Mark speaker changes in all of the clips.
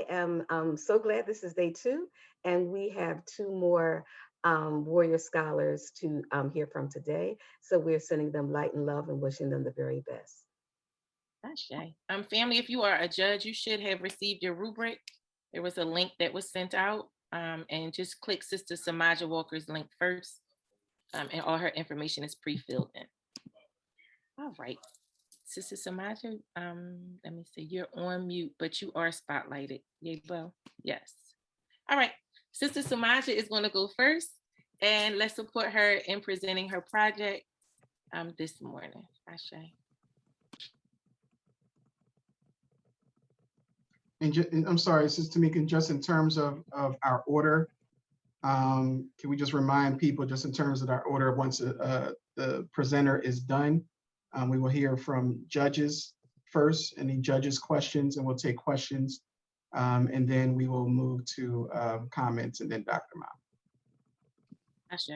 Speaker 1: I am so glad this is day two, and we have two more Warrior Scholars to hear from today. So we're sending them light and love and wishing them the very best.
Speaker 2: Ashe. Family, if you are a judge, you should have received your rubric. There was a link that was sent out, and just click Sister Samaja Walker's link first, and all her information is pre-filled in. All right, Sister Samaja, let me see, you're on mute, but you are spotlighted. Yay, Bo. Yes. All right, Sister Samaja is going to go first, and let's support her in presenting her project this morning. Ashe.
Speaker 3: And I'm sorry, Sister Tamika, just in terms of our order, can we just remind people just in terms of our order, once the presenter is done, we will hear from judges first, any judges questions, and we'll take questions. And then we will move to comments and then Dr. Ma.
Speaker 2: Ashe.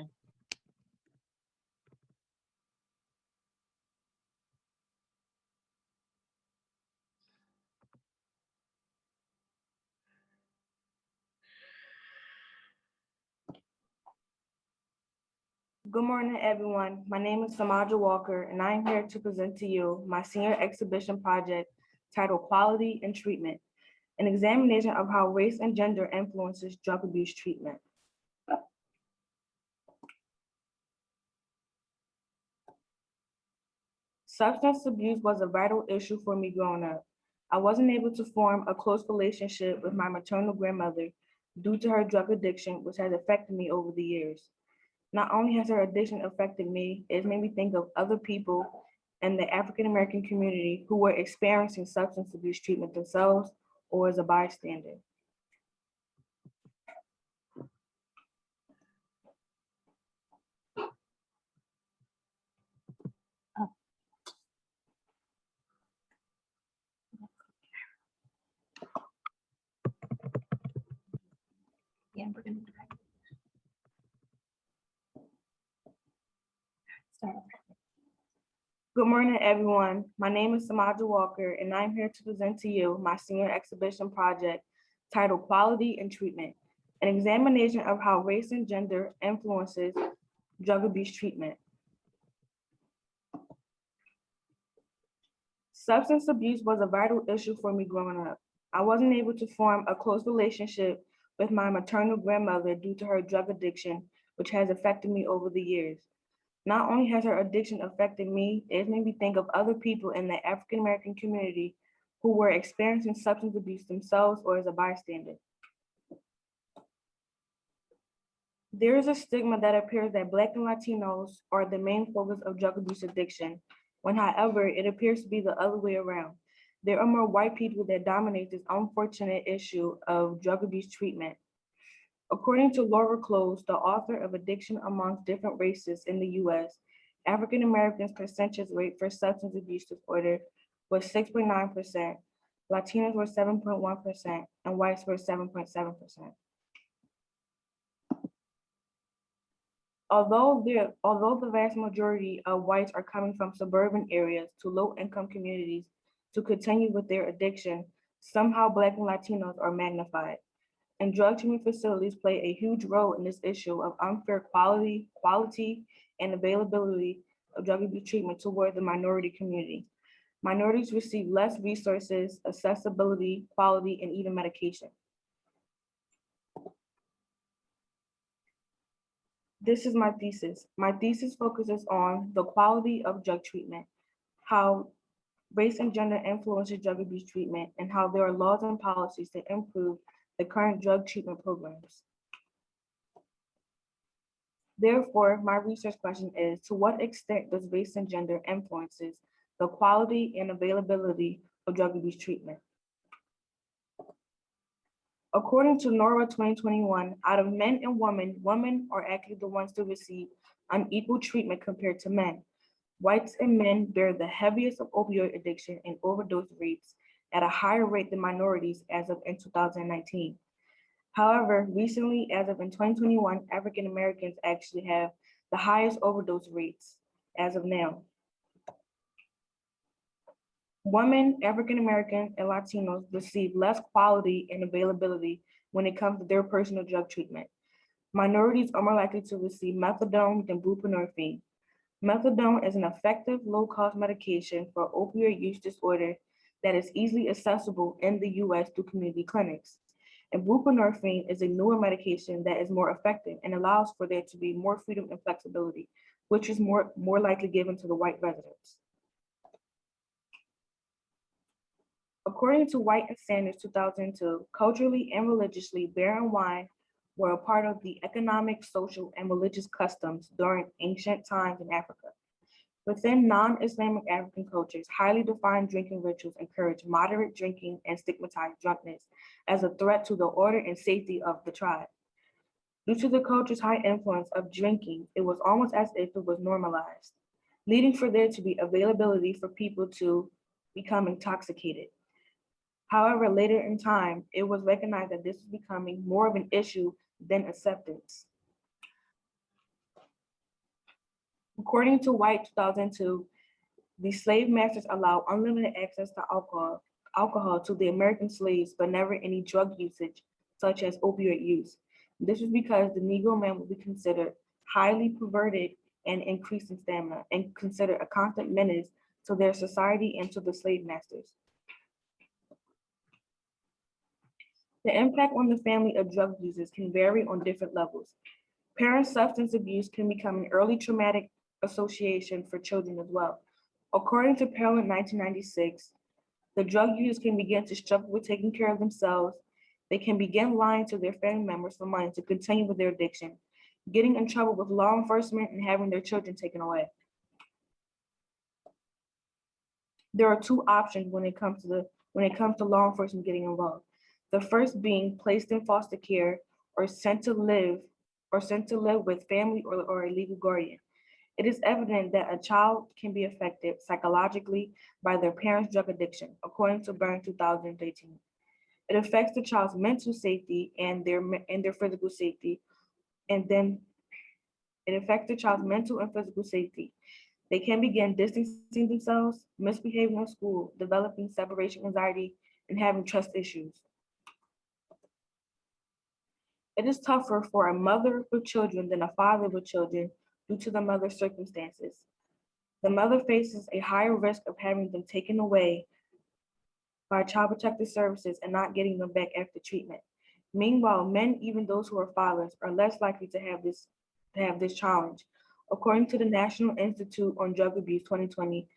Speaker 4: Good morning, everyone. My name is Samaja Walker, and I am here to present to you my senior exhibition project titled Quality and Treatment, an examination of how race and gender influences drug abuse treatment. Substance abuse was a vital issue for me growing up. I wasn't able to form a close relationship with my maternal grandmother due to her drug addiction, which has affected me over the years. Not only has her addiction affected me, it made me think of other people in the African American community who were experiencing substance abuse treatment themselves or as a bystander. Yeah, we're gonna start. Good morning, everyone. My name is Samaja Walker, and I'm here to present to you my senior exhibition project titled Quality and Treatment, an examination of how race and gender influences drug abuse treatment. Substance abuse was a vital issue for me growing up. I wasn't able to form a close relationship with my maternal grandmother due to her drug addiction, which has affected me over the years. Not only has her addiction affected me, it made me think of other people in the African American community who were experiencing substance abuse themselves or as a bystander. There is a stigma that appears that Black and Latinos are the main focus of drug abuse addiction, when however, it appears to be the other way around. There are more white people that dominate this unfortunate issue of drug abuse treatment. According to Laura Close, the author of Addiction Amongst Different Races in the US, African Americans' percentage rate for substance abuse disorder was 6.9%, Latinos were 7.1%, and whites were 7.7%. Although the vast majority of whites are coming from suburban areas to low-income communities to continue with their addiction, somehow Black and Latinos are magnified. And drug treatment facilities play a huge role in this issue of unfair quality, and availability of drug abuse treatment toward the minority community. Minorities receive less resources, accessibility, quality, and even medication. This is my thesis. My thesis focuses on the quality of drug treatment, how race and gender influences drug abuse treatment, and how there are laws and policies to improve the current drug treatment programs. Therefore, my research question is, to what extent does race and gender influences the quality and availability of drug abuse treatment? According to NORA 2021, out of men and women are actually the ones to receive unequal treatment compared to men. Whites and men bear the heaviest of opioid addiction and overdose rates at a higher rate than minorities as of in 2019. However, recently, as of in 2021, African Americans actually have the highest overdose rates as of now. Women, African Americans, and Latinos receive less quality and availability when it comes to their personal drug treatment. Minorities are more likely to receive methadone than buprenorphine. Methadone is an effective, low-cost medication for opioid use disorder that is easily accessible in the US through community clinics. And buprenorphine is a newer medication that is more effective and allows for there to be more freedom and flexibility, which is more likely given to the white residents. According to White and Sanders 2002, culturally and religiously, beer and wine were a part of the economic, social, and religious customs during ancient times in Africa. Within non-Islamic African cultures, highly defined drinking rituals encourage moderate drinking and stigmatize drunkenness as a threat to the order and safety of the tribe. Due to the culture's high influence of drinking, it was almost as if it was normalized, leading for there to be availability for people to become intoxicated. However, later in time, it was recognized that this was becoming more of an issue than acceptance. According to White 2002, the slave masters allowed unlimited access to alcohol to the American slaves, but never any drug usage, such as opioid use. This was because the Negro man would be considered highly perverted and increased in stamina and considered a constant menace to their society and to the slave masters. The impact on the family of drug users can vary on different levels. Parent substance abuse can become an early traumatic association for children as well. According to Pearl in 1996, the drug users can begin to struggle with taking care of themselves. They can begin lying to their family members for money to continue with their addiction, getting in trouble with law enforcement, and having their children taken away. There are two options when it comes to law enforcement getting involved. The first being placed in foster care or sent to live with family or a legal guardian. It is evident that a child can be affected psychologically by their parents' drug addiction, according to Byrne 2018. It affects the child's mental safety and their physical safety, and then it affects the child's mental and physical safety. They can begin distancing themselves, misbehaving in school, developing separation anxiety, and having trust issues. It is tougher for a mother with children than a father with children due to the mother's circumstances. The mother faces a higher risk of having them taken away by Child Protective Services and not getting them back after treatment. Meanwhile, men, even those who are fathers, are less likely to have this challenge. According to the National Institute on Drug Abuse 2020,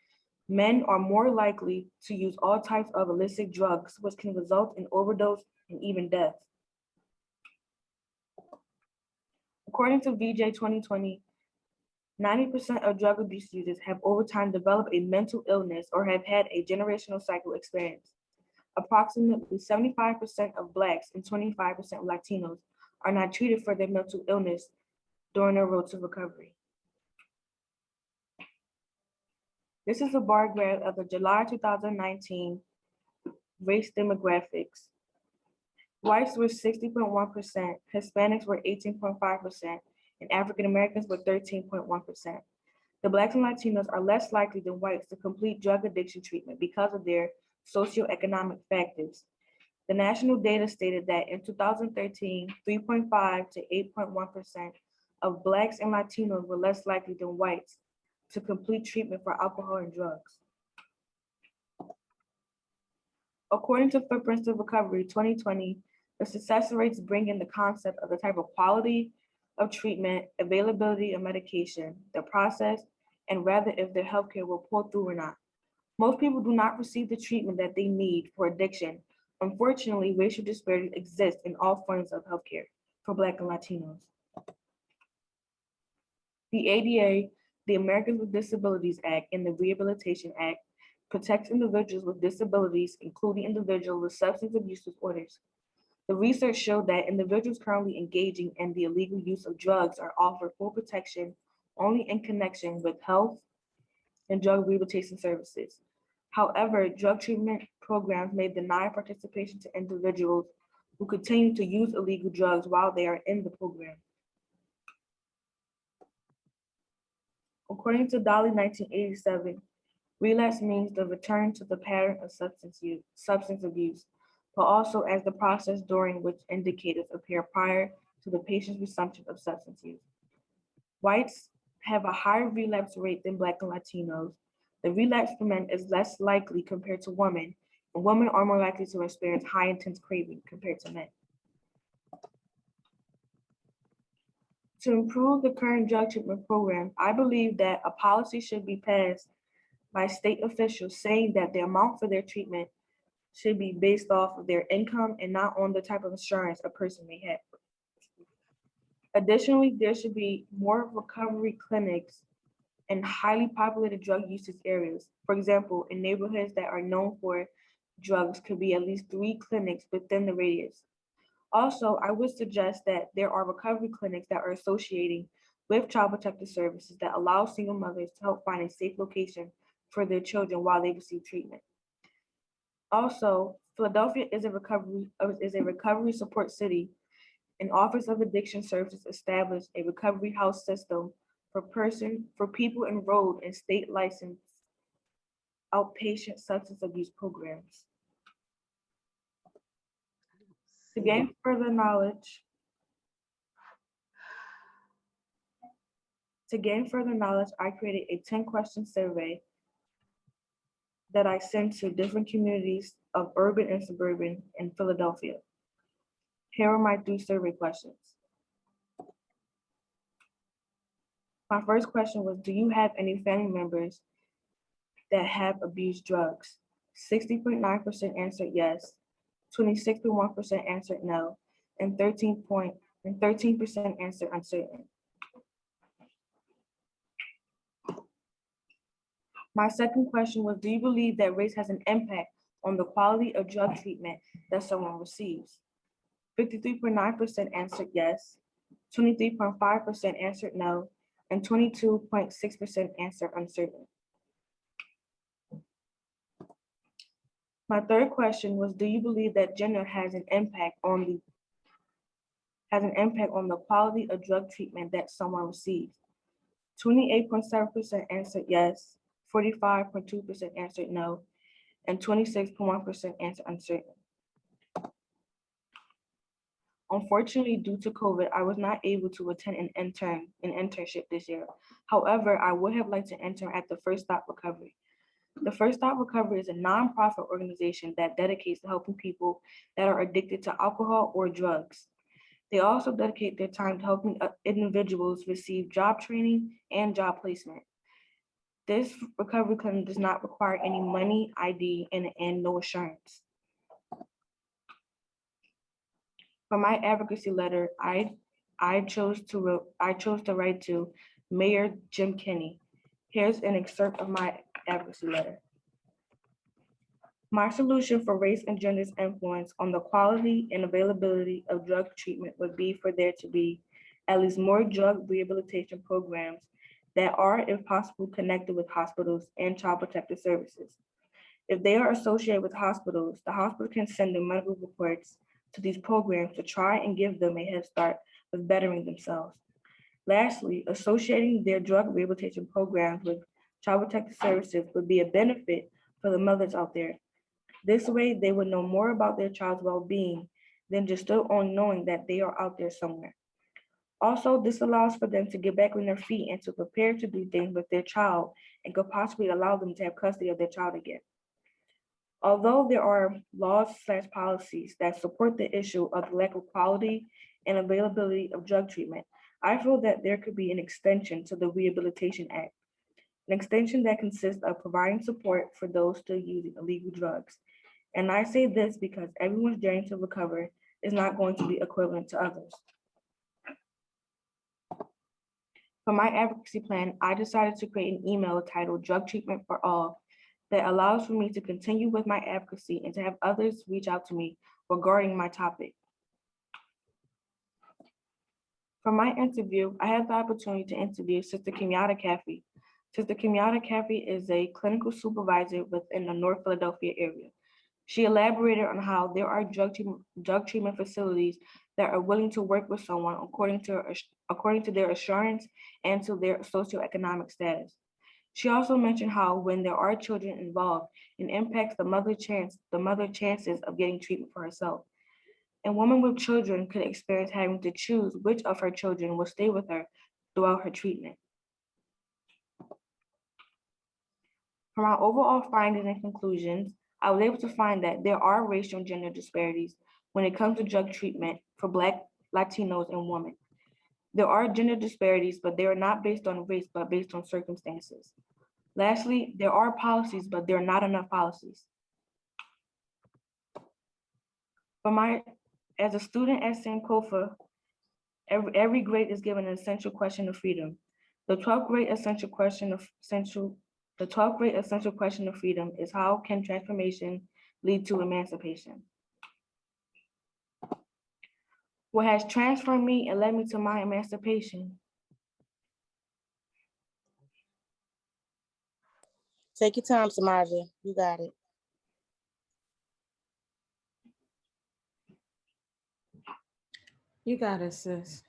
Speaker 4: men are more likely to use all types of illicit drugs, which can result in overdose and even death. According to VJ 2020, 90% of drug abuse users have over time developed a mental illness or have had a generational cycle experience. Approximately 75% of Blacks and 25% of Latinos are not treated for their mental illness during their road to recovery. This is a bar graph of the July 2019 race demographics. Whites were 60.1%, Hispanics were 18.5%, and African Americans were 13.1%. The Blacks and Latinos are less likely than whites to complete drug addiction treatment because of their socioeconomic factors. The national data stated that in 2013, 3.5 to 8.1% of Blacks and Latinos were less likely than whites to complete treatment for alcohol and drugs. According to Footprints of Recovery 2020, the success rates bring in the concept of the type of quality of treatment, availability of medication, the process, and rather if their healthcare will pull through or not. Most people do not receive the treatment that they need for addiction. Unfortunately, racial disparities exist in all forms of healthcare for Black and Latinos. The ADA, the Americans with Disabilities Act, and the Rehabilitation Act protects individuals with disabilities, including individuals with substance abuse disorders. The research showed that individuals currently engaging in the illegal use of drugs are offered full protection only in connection with health and drug rehabilitation services. However, drug treatment programs may deny participation to individuals who continue to use illegal drugs while they are in the program. According to Dolly 1987, Relapse means the return to the pattern of substance abuse, but also as the process during which indicators appear prior to the patient's resumption of substance use. Whites have a higher relapse rate than Black and Latinos. The relapse for men is less likely compared to women, and women are more likely to experience high intense craving compared to men. To improve the current drug treatment program, I believe that a policy should be passed by state officials saying that the amount for their treatment should be based off of their income and not on the type of insurance a person may have. Additionally, there should be more recovery clinics in highly populated drug usage areas. For example, in neighborhoods that are known for drugs could be at least 3 clinics within the radius. Also, I would suggest that there are recovery clinics that are associating with Child Protective Services that allow single mothers to help find a safe location for their children while they receive treatment. Also, Philadelphia is a recovery support city. An Office of Addiction Services established a recovery house system for people enrolled in state licensed outpatient substance abuse programs. To gain further knowledge, I created a 10-question survey that I sent to different communities of urban and suburban in Philadelphia. Here are my 3 survey questions. My first question was, do you have any family members that have abused drugs? 60.9% answered yes, 26.1% answered no, and 13% answered uncertain. My second question was, do you believe that race has an impact on the quality of drug treatment that someone receives? 53.9% answered yes, 23.5% answered no, and 22.6% answered uncertain. My third question was, do you believe that gender has an impact on the quality of drug treatment that someone receives? 28.7% answered yes, 45.2% answered no, and 26.1% answered uncertain. Unfortunately, due to COVID, I was not able to attend an internship this year. However, I would have liked to intern at the First Stop Recovery. The First Stop Recovery is a nonprofit organization that dedicates to helping people that are addicted to alcohol or drugs. They also dedicate their time to helping individuals receive job training and job placement. This recovery clinic does not require any money, ID, and no insurance. For my advocacy letter, I chose to write to Mayor Jim Kenney. Here's an excerpt of my advocacy letter. My solution for race and gender's influence on the quality and availability of drug treatment would be for there to be at least more drug rehabilitation programs that are, if possible, connected with hospitals and Child Protective Services. If they are associated with hospitals, the hospital can send their medical reports to these programs to try and give them a head start with bettering themselves. Lastly, associating their drug rehabilitation programs with Child Protective Services would be a benefit for the mothers out there. This way, they would know more about their child's well-being than just still on knowing that they are out there somewhere. Also, this allows for them to get back on their feet and to prepare to do things with their child and could possibly allow them to have custody of their child again. Although there are laws/policies that support the issue of the lack of quality and availability of drug treatment, I feel that there could be an extension to the Rehabilitation Act, an extension that consists of providing support for those still using illegal drugs. And I say this because everyone's journey to recover is not going to be equivalent to others. For my advocacy plan, I decided to create an email titled Drug Treatment for All that allows for me to continue with my advocacy and to have others reach out to me regarding my topic. For my interview, I had the opportunity to interview Sister Kenyatta Caffey. Sister Kenyatta Caffey is a clinical supervisor within the North Philadelphia area. She elaborated on how there are drug treatment facilities that are willing to work with someone according to their assurance and to their socioeconomic status. She also mentioned how when there are children involved, it impacts the mother chances of getting treatment for herself. A woman with children could experience having to choose which of her children will stay with her throughout her treatment. From our overall findings and conclusions, I was able to find that there are racial and gender disparities when it comes to drug treatment for Black, Latinos, and women. There are gender disparities, but they are not based on race, but based on circumstances. Lastly, there are policies, but there are not enough policies. As a student at Sankofa, every grade is given an essential question of freedom. The 12th grade essential question of freedom is how can transformation lead to emancipation? What has transformed me and led me to my emancipation?
Speaker 5: Take your time, Samaja. You got it.
Speaker 6: You got it, sis.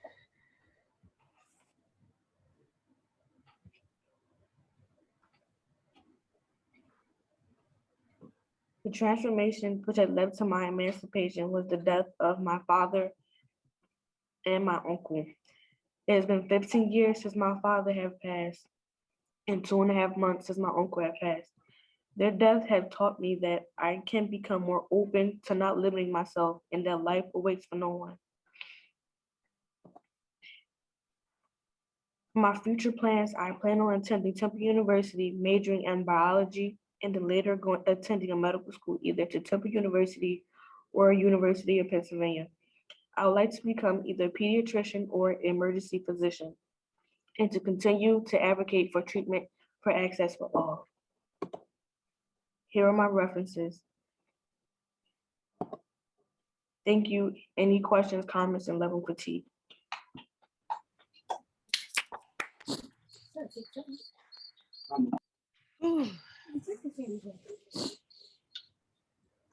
Speaker 4: The transformation which had led to my emancipation was the death of my father and my uncle. It has been 15 years since my father have passed and 2.5 months since my uncle have passed. Their death have taught me that I can become more open to not limiting myself and that life awaits for no one. For my future plans, I plan on attending Temple University, majoring in biology, and then later attending a medical school, either to Temple University or University of Pennsylvania. I would like to become either a pediatrician or emergency physician, and to continue to advocate for treatment for access for all. Here are my references. Thank you. Any questions, comments, and level critique?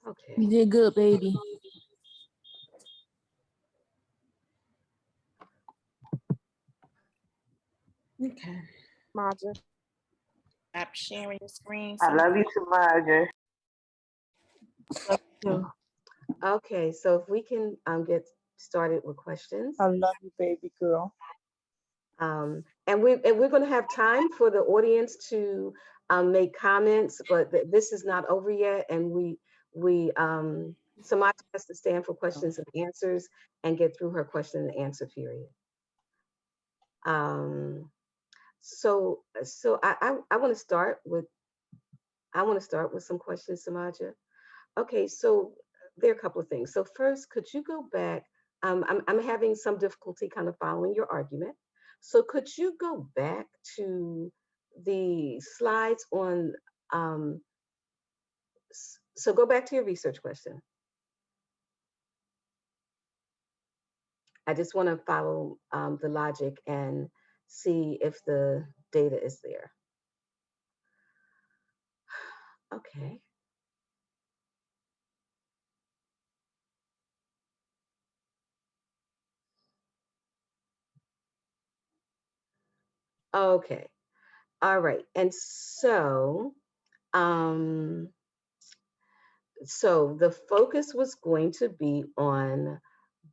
Speaker 1: Okay.
Speaker 5: You did good, baby.
Speaker 6: Okay.
Speaker 5: Maja.
Speaker 2: Stop sharing your screen.
Speaker 7: I love you, Samaja.
Speaker 4: So,
Speaker 1: Okay, so if we can get started with questions.
Speaker 5: I love you, baby girl.
Speaker 1: And we're going to have time for the audience to make comments, but this is not over yet, and Samaj has to stand for questions and answers and get through her question and answer period. So I want to start with some questions, Samaja. Okay, so there are a couple of things. So first, could you go back? I'm having some difficulty kind of following your argument. So could you go back to the slides on, so go back to your research question. I just want to follow the logic and see if the data is there. Okay. Okay. All right. And so, so the focus was going to be on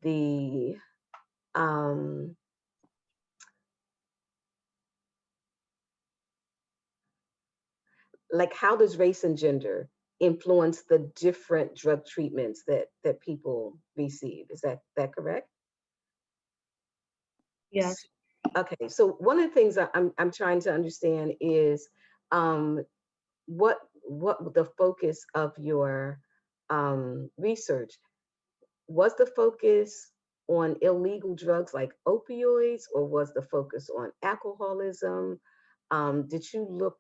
Speaker 1: the like, how does race and gender influence the different drug treatments that people receive? Is that correct?
Speaker 4: yes.
Speaker 1: Okay, so one of the things I'm trying to understand is what the focus of your research was. The focus on illegal drugs like opioids, or was the focus on alcoholism? Did you look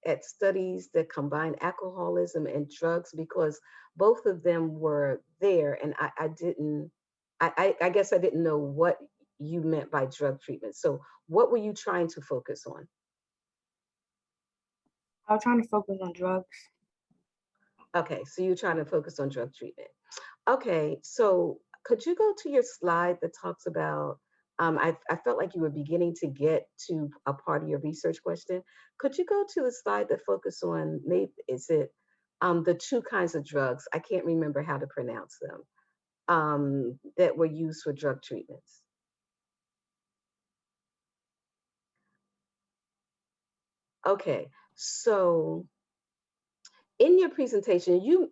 Speaker 1: at studies that combine alcoholism and drugs? Because both of them were there, and I guess I didn't know what you meant by drug treatment. So what were you trying to focus on?
Speaker 4: I was trying to focus on drugs.
Speaker 1: Okay, so you're trying to focus on drug treatment. Okay, so could you go to your slide that talks about I felt like you were beginning to get to a part of your research question. Could you go to the slide that focus on, maybe, is it the two kinds of drugs? I can't remember how to pronounce them, that were used for drug treatments. Okay, so in your presentation, you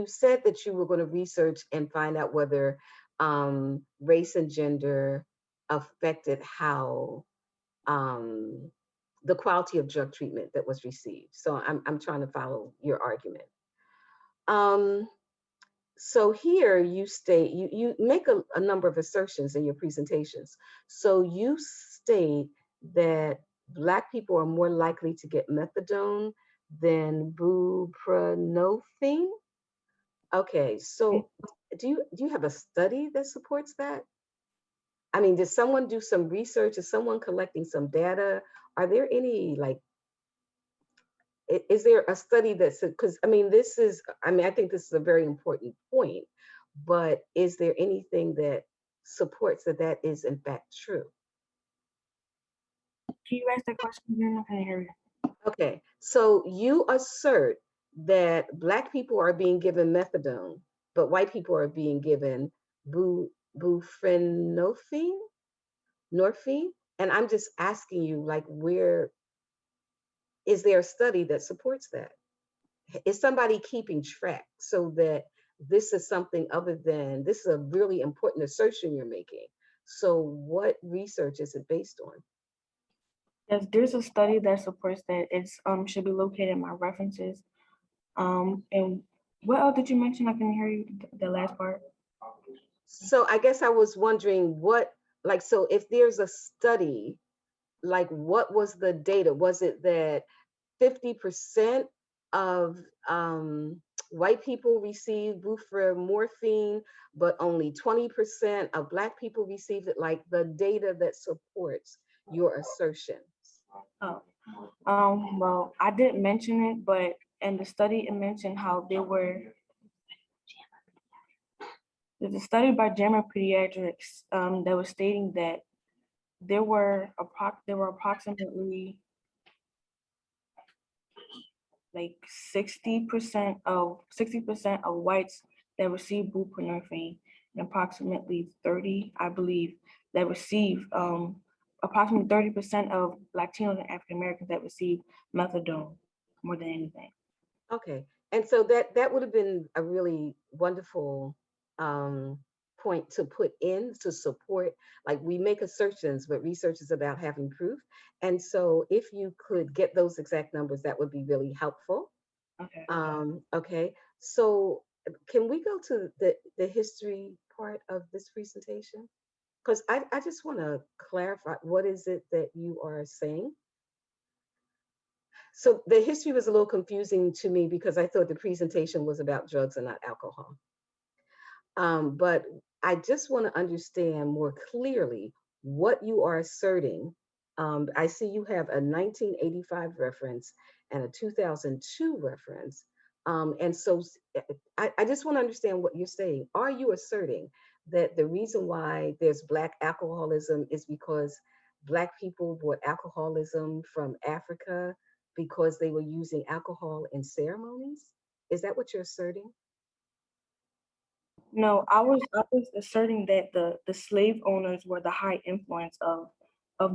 Speaker 1: said that you were going to research and find out whether race and gender affected how the quality of drug treatment that was received. So I'm trying to follow your argument. So here you state, you make a number of assertions in your presentations. So you state that Black people are more likely to get methadone than buprenorphine. Okay, so do you have a study that supports that? I mean, did someone do some research? Is someone collecting some data? Are there any, like, is there a study that's, because I mean, I think this is a very important point, but is there anything that supports that that is in fact true?
Speaker 4: Can you ask that question again? I can't hear you.
Speaker 1: Okay, so you assert that Black people are being given methadone, but white people are being given buprenorphine, and I'm just asking you, like, where is there a study that supports that? Is somebody keeping track so that this is something other than, this is a really important assertion you're making? So what research is it based on?
Speaker 4: Yes, there's a study that supports that. It's should be located in my references. And what else did you mention? I can hear you the last part.
Speaker 1: So I guess I was wondering what, like, so if there's a study, like, what was the data? Was it that 50% of white people receive buprenorphine, but only 20% of Black people receive it? Like, the data that supports your assertions.
Speaker 4: Oh, well, I didn't mention it, but in the study it mentioned how there's a study by JAMA Pediatrics that was stating that there were approximately like 60% of whites that receive buprenorphine, and approximately 30, I believe, that receive approximately 30% of Latinos and African Americans that receive methadone more than anything.
Speaker 1: Okay, and so that would have been a really wonderful point to put in to support. Like, we make assertions, but research is about having proof. And so if you could get those exact numbers, that would be really helpful.
Speaker 4: Okay.
Speaker 1: Okay, so can we go to the history part of this presentation? Because I just want to clarify, what is it that you are saying? So the history was a little confusing to me because I thought the presentation was about drugs and not alcohol. But I just want to understand more clearly what you are asserting. I see you have a 1985 reference and a 2002 reference. And so I just want to understand what you're saying. Are you asserting that the reason why there's Black alcoholism is because Black people brought alcoholism from Africa because they were using alcohol in ceremonies? Is that what you're asserting?
Speaker 4: No, I was asserting that the slave owners were the high influence of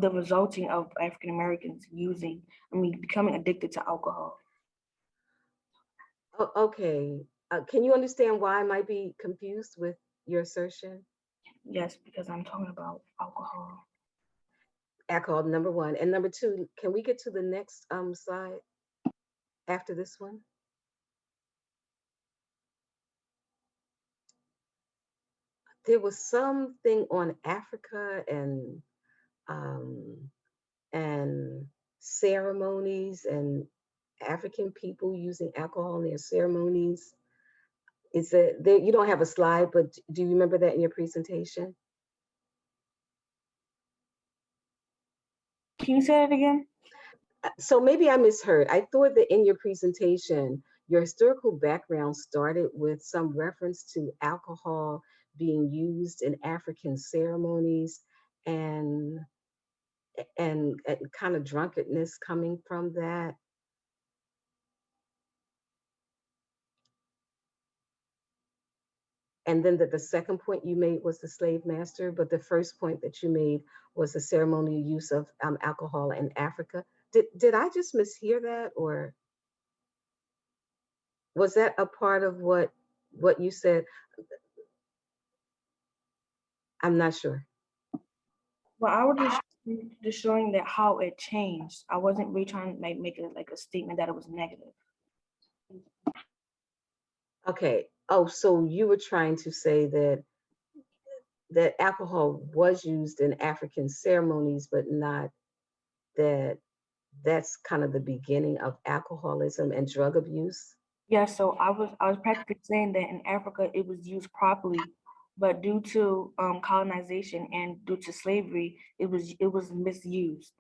Speaker 4: the resulting of African Americans becoming addicted to alcohol.
Speaker 1: Oh, okay. Can you understand why I might be confused with your assertion?
Speaker 4: Yes, because I'm talking about alcohol.
Speaker 1: Alcohol, number one. And number two, can we get to the next slide after this one? There was something on Africa and ceremonies and African people using alcohol in their ceremonies. Is it there? You don't have a slide, but do you remember that in your presentation?
Speaker 4: Can you say that again?
Speaker 1: So maybe I misheard. I thought that in your presentation, your historical background started with some reference to alcohol being used in African ceremonies and and kind of drunkenness coming from that. And then the second point you made was the slave master, but the first point that you made was the ceremonial use of alcohol in Africa. Did I just mishear that, or was that a part of what you said? I'm not sure.
Speaker 4: Well, I was just showing that how it changed. I wasn't really trying to make it like a statement that it was negative.
Speaker 1: Okay. Oh, so you were trying to say that alcohol was used in African ceremonies, but not that that's kind of the beginning of alcoholism and drug abuse.
Speaker 4: Yeah, so I was practically saying that in Africa it was used properly, but due to colonization and due to slavery, it was misused.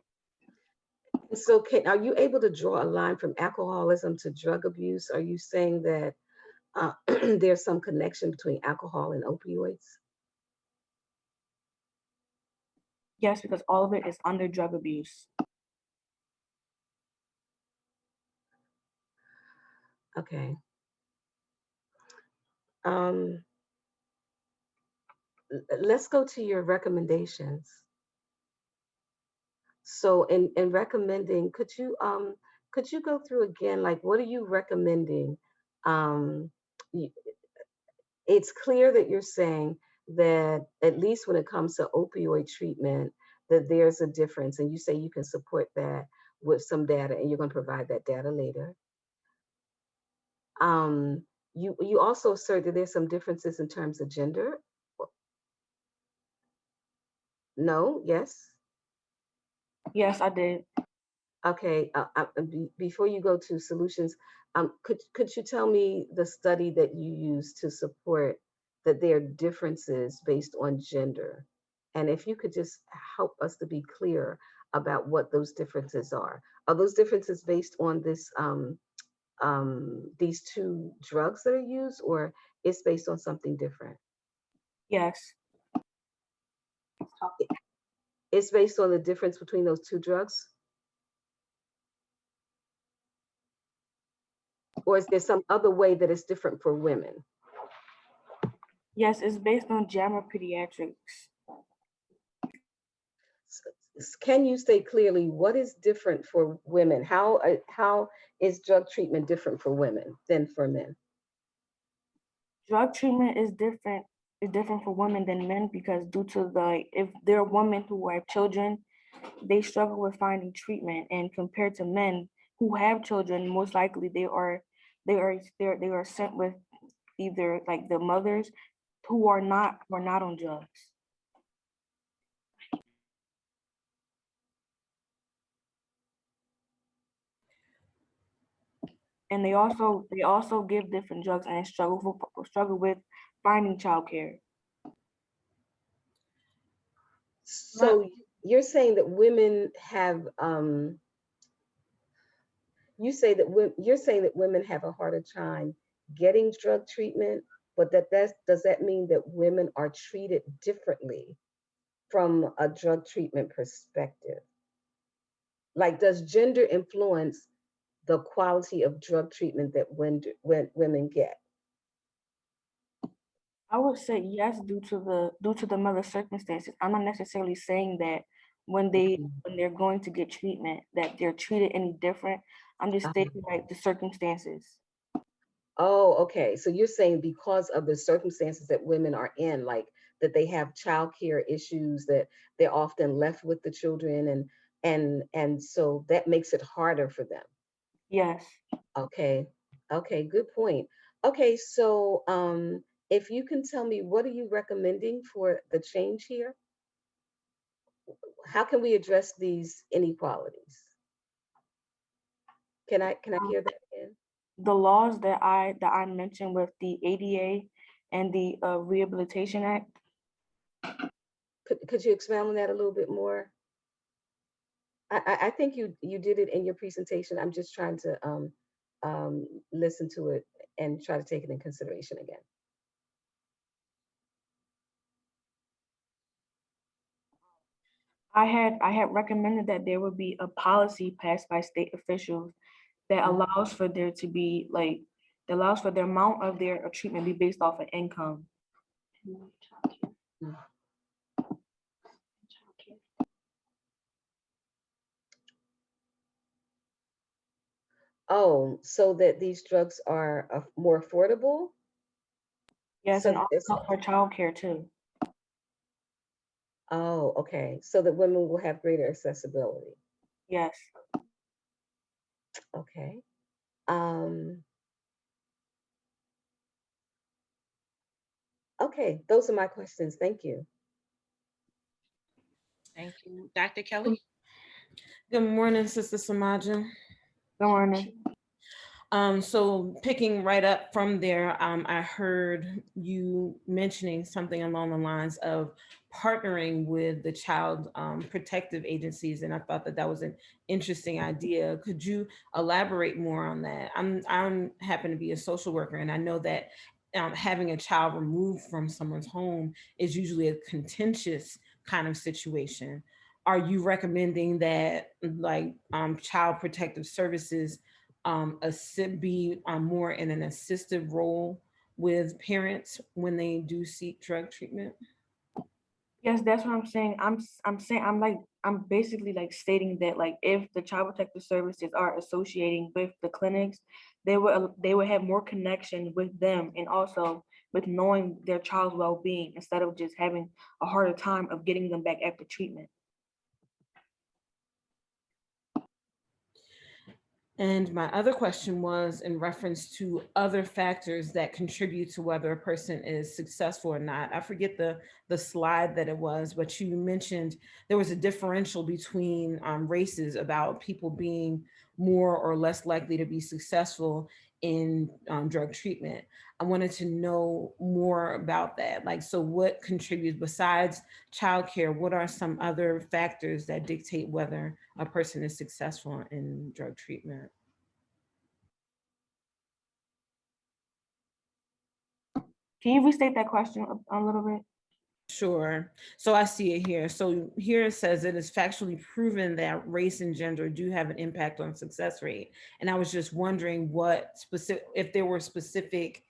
Speaker 1: And so are you able to draw a line from alcoholism to drug abuse? Are you saying that there's some connection between alcohol and opioids?
Speaker 4: Yes, because all of it is under drug abuse.
Speaker 1: Okay. Um, let's go to your recommendations. So in recommending, could you go through again, like what are you recommending? Um, y- it's clear that you're saying that at least when it comes to opioid treatment, that there's a difference, and you say you can support that with some data, and you're going to provide that data later. You also assert that there's some differences in terms of gender. No, yes.
Speaker 4: Yes, I did.
Speaker 1: Okay, before you go to solutions, could you tell me the study that you used to support that there are differences based on gender? And if you could just help us to be clear about what those differences are. Are those differences based on these two drugs that are used, or it's based on something different?
Speaker 4: Yes.
Speaker 1: It's based on the difference between those two drugs? Or is there some other way that it's different for women?
Speaker 4: Yes, it's based on JAMA Pediatrics.
Speaker 1: Can you state clearly what is different for women? How is drug treatment different for women than for men?
Speaker 4: Drug treatment is different for women than men because due to if there are women who have children, they struggle with finding treatment, and compared to men who have children, most likely they are sent with either like the mothers who are not on drugs. And they also give different drugs and struggle with finding childcare.
Speaker 1: So you're saying that women have you're saying that women have a harder time getting drug treatment, but does that mean that women are treated differently from a drug treatment perspective? Like, does gender influence the quality of drug treatment that when women get?
Speaker 4: I would say yes due to the mother's circumstances. I'm not necessarily saying that when they're going to get treatment that they're treated any different. I'm just stating like the circumstances.
Speaker 1: Oh, okay. So you're saying because of the circumstances that women are in, like that they have childcare issues, that they're often left with the children, and so that makes it harder for them.
Speaker 4: Yes.
Speaker 1: Okay. Okay, good point. Okay, so if you can tell me what are you recommending for the change here? How can we address these inequalities? Can I
Speaker 4: Um,
Speaker 1: hear that again?
Speaker 4: the laws that I mentioned with the ADA and the Rehabilitation Act.
Speaker 1: Could you expound on that a little bit more? I think you did it in your presentation. I'm just trying to listen to it and try to take it in consideration again.
Speaker 4: I had recommended that there would be a policy passed by state officials that allows for there to be like, that allows for the amount of their treatment be based off of income.
Speaker 1: Oh, so that these drugs are more affordable?
Speaker 4: Yes,
Speaker 1: So
Speaker 4: and
Speaker 1: it's,
Speaker 4: also for childcare too.
Speaker 1: oh, okay. So that women will have greater accessibility.
Speaker 4: Yes.
Speaker 1: Okay. Um, okay, those are my questions. Thank you.
Speaker 2: Thank you. Dr. Kelly?
Speaker 6: Good morning, Sister Samaja.
Speaker 4: Good morning.
Speaker 6: So picking right up from there, I heard you mentioning something along the lines of partnering with the child protective agencies, and I thought that that was an interesting idea. Could you elaborate more on that? I'm happen to be a social worker, and I know that having a child removed from someone's home is usually a contentious kind of situation. Are you recommending that like child protective services be more in an assistive role with parents when they do seek drug treatment?
Speaker 4: Yes, that's what I'm saying. I'm saying I'm basically like stating that like if the child protective services are associating with the clinics, they would have more connection with them and also with knowing their child's well-being instead of just having a harder time of getting them back after treatment.
Speaker 6: And my other question was in reference to other factors that contribute to whether a person is successful or not. I forget the slide that it was, but you mentioned there was a differential between races about people being more or less likely to be successful in drug treatment. I wanted to know more about that. Like, so what contributes besides childcare? What are some other factors that dictate whether a person is successful in drug treatment?
Speaker 4: Can you restate that question a little bit?
Speaker 6: Sure. So I see it here. So here it says it is factually proven that race and gender do have an impact on success rate. And I was just wondering what specific, if there were specific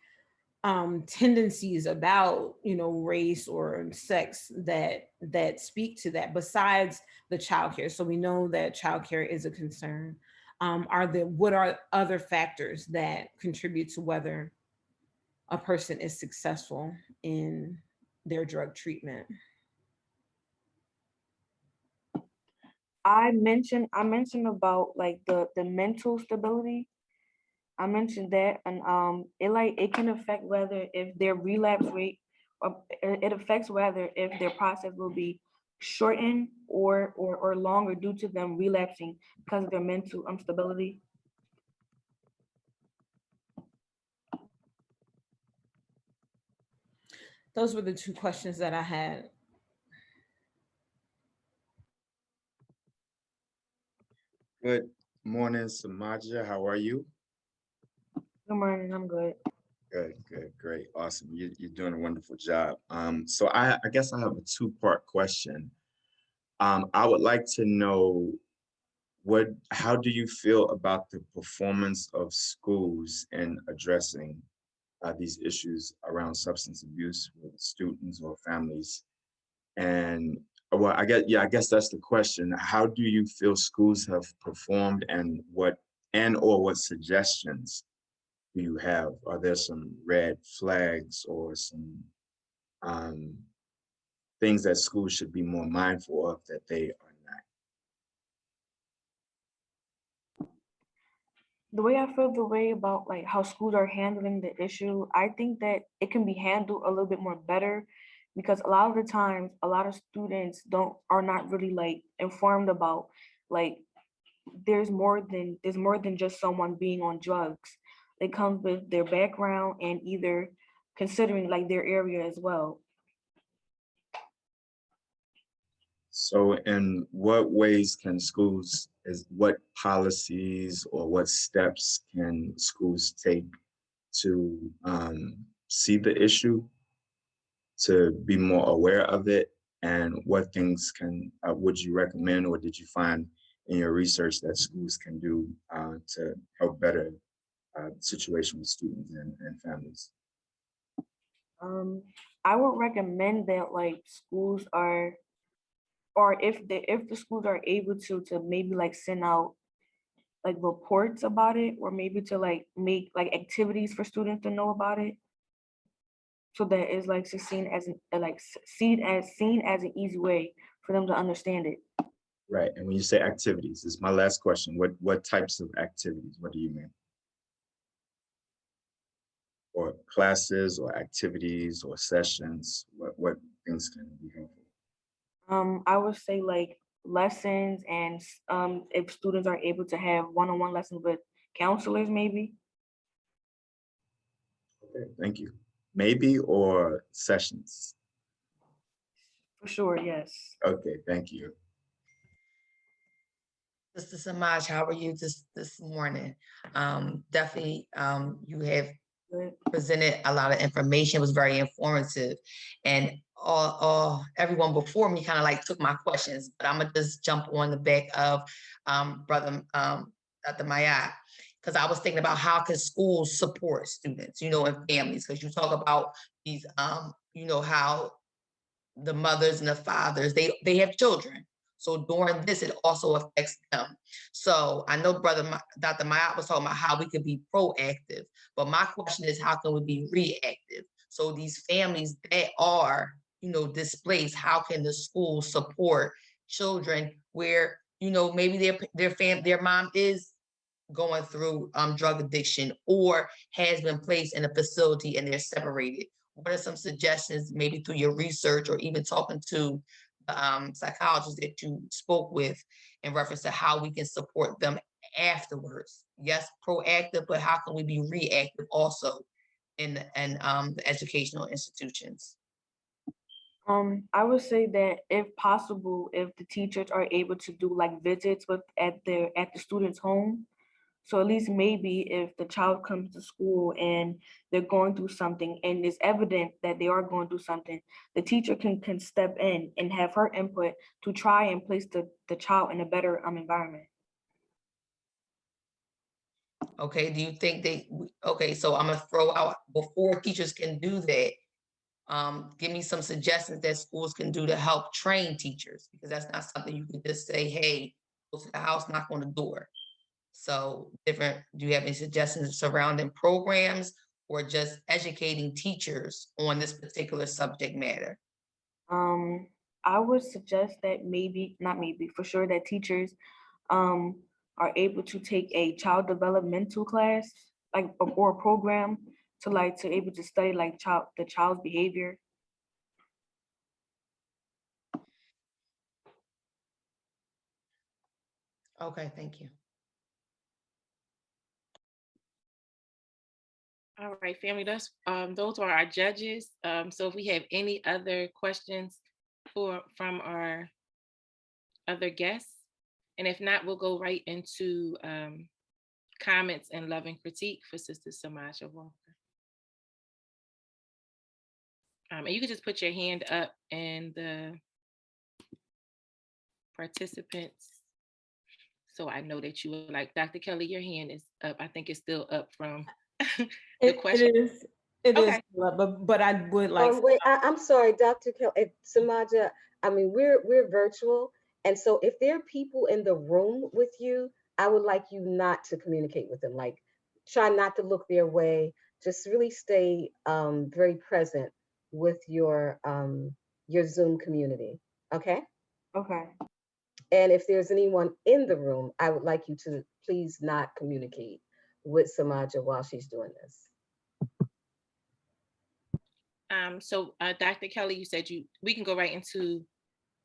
Speaker 6: tendencies about, you know, race or sex that speak to that besides the childcare. So we know that childcare is a concern. What are other factors that contribute to whether a person is successful in their drug treatment?
Speaker 4: I mentioned about like the mental stability. I mentioned that, and it can affect whether if their relapse rate, or it affects whether if their process will be shortened or longer due to them relapsing because of their mental instability.
Speaker 6: Those were the two questions that I had.
Speaker 7: Good morning, Samaja. How are you?
Speaker 4: Good morning, I'm good.
Speaker 7: Good, good, great, awesome. You're doing a wonderful job. So I guess I have a two-part question. I would like to know how do you feel about the performance of schools in addressing these issues around substance abuse with students or families? And well, I guess that's the question. How do you feel schools have performed, and what suggestions do you have? Are there some red flags or some um, things that schools should be more mindful of that they are not?
Speaker 4: The way I feel the way about like how schools are handling the issue, I think that it can be handled a little bit more better because a lot of the times a lot of students are not really like informed about like there's more than just someone being on drugs. It comes with their background and either considering like their area as well.
Speaker 7: So in what ways can what policies or what steps can schools take to see the issue, to be more aware of it, And what things would you recommend, or did you find in your research that schools can do to help better the situation with students and families?
Speaker 4: I would recommend that like schools are, or if the schools are able to maybe like send out like reports about it, or maybe to like make like activities for students to know about it, so that it's like seen as seen as an easy way for them to understand it.
Speaker 7: Right. And when you say activities, this is my last question. What types of activities? What do you mean? Or classes or activities or sessions? What things can be helpful?
Speaker 4: I would say like lessons, and if students are able to have one-on-one lessons with counselors, maybe.
Speaker 7: Okay, thank you. Maybe, or sessions?
Speaker 4: For sure, yes.
Speaker 7: Okay, thank you.
Speaker 8: Mr. Samaj, how are you this morning? Definitely, you have
Speaker 4: Good.
Speaker 8: presented a lot of information. It was very informative, and everyone before me kind of like took my questions, but I'm gonna just jump on the back of brother Dr. Mayat, because I was thinking about how can schools support students, and families, because you talk about these, how the mothers and the fathers, they have children. So during this, it also affects them. So I know Dr. Mayat was talking about how we could be proactive, but my question is, how can we be reactive? So these families that are, displaced, how can the school support children where, maybe their mom is going through drug addiction or has been placed in a facility and they're separated? What are some suggestions, maybe through your research or even talking to psychologists that you spoke with, in reference to how we can support them afterwards? Yes, proactive, but how can we be reactive also in the educational institutions?
Speaker 4: I would say that if possible, if the teachers are able to do like visits at the student's home, so at least maybe if the child comes to school and they're going through something and it's evident that they are going through something, the teacher can step in and have her input to try and place the child in a better environment.
Speaker 8: Okay, do you think okay, so I'm gonna throw out, before teachers can do that, give me some suggestions that schools can do to help train teachers, because that's not something you can just say, hey, go to the house, knock on the door. So do you have any suggestions surrounding programs or just educating teachers on this particular subject matter?
Speaker 4: I would suggest that not maybe, for sure, that teachers are able to take a child developmental class, like, or a program to able to study like the child's behavior.
Speaker 8: Okay, thank you.
Speaker 2: All right, family, those are our judges. So if we have any other questions from our other guests, and if not, we'll go right into comments and love and critique for Sister Samaja Walker. And you can just put your hand up, and the participants, so I know that you would like. Dr. Kelly, your hand is up. I think it's still up from the question.
Speaker 6: It
Speaker 2: Okay.
Speaker 6: is, but I would like.
Speaker 1: Wait, I'm sorry, Dr. Kelly, Samaja. I mean, we're virtual, and so if there are people in the room with you, I would like you not to communicate with them. Like, try not to look their way. Just really stay very present with your Zoom community. Okay.
Speaker 4: Okay.
Speaker 1: And if there's anyone in the room, I would like you to please not communicate with Samaja while she's doing this.
Speaker 2: So Dr. Kelly, you said we can go right into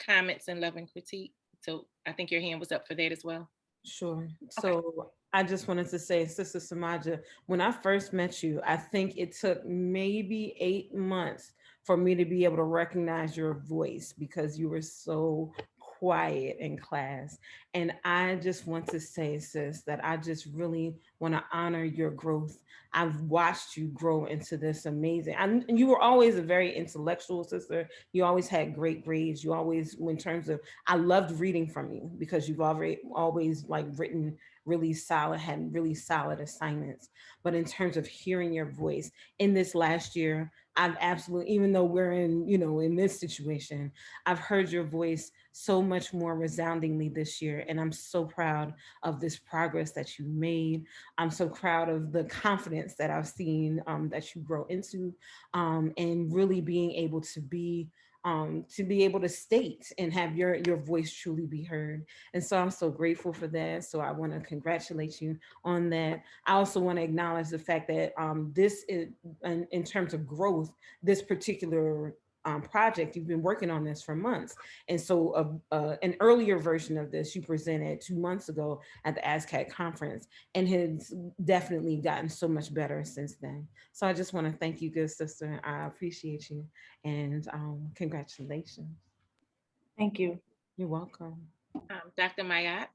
Speaker 2: comments and love and critique. So I think your hand was up for that as well.
Speaker 6: Sure. So I just wanted to say, Sister Samaja, when I first met you, I think it took maybe 8 months for me to be able to recognize your voice, because you were so quiet in class. And I just want to say, sis, that I just really want to honor your growth. I've watched you grow into this amazing, and you were always a very intellectual sister. You always had great grades. You always, in terms of, I loved reading from you because you've always like written really solid, had really solid assignments. But in terms of hearing your voice in this last year, I've absolutely, even though we're in, in this situation, I've heard your voice so much more resoundingly this year. And I'm so proud of this progress that you made. I'm so proud of the confidence that I've seen that you grow into, and really being able to be able to state and have your voice truly be heard. And so I'm so grateful for that. So I want to congratulate you on that. I also want to acknowledge the fact that this is, in terms of growth, this particular project, you've been working on this for months. And so an earlier version of this you presented 2 months ago at the ASCAT conference, and has definitely gotten so much better since then. So I just want to thank you, good sister. I appreciate you, and congratulations.
Speaker 4: Thank you.
Speaker 6: You're welcome.
Speaker 2: Dr. Mayat.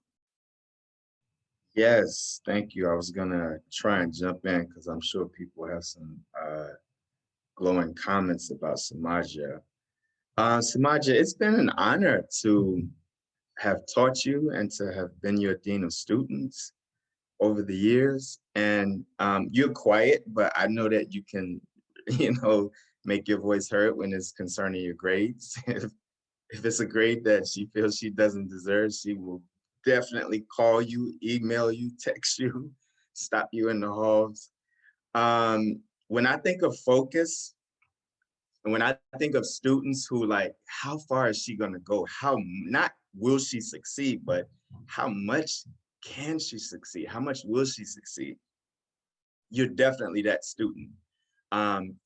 Speaker 7: Yes, thank you. I was gonna try and jump in because I'm sure people have some glowing comments about Samaja. Samaja, it's been an honor to have taught you and to have been your dean of students over the years. And you're quiet, but I know that you can, make your voice heard when it's concerning your grades. If it's a grade that she feels she doesn't deserve, she will definitely call you, email you, text you, stop you in the halls. When I think of focus, and when I think of students who like, how far is she gonna go? How, not will she succeed, but how much can she succeed? How much will she succeed? You're definitely that student.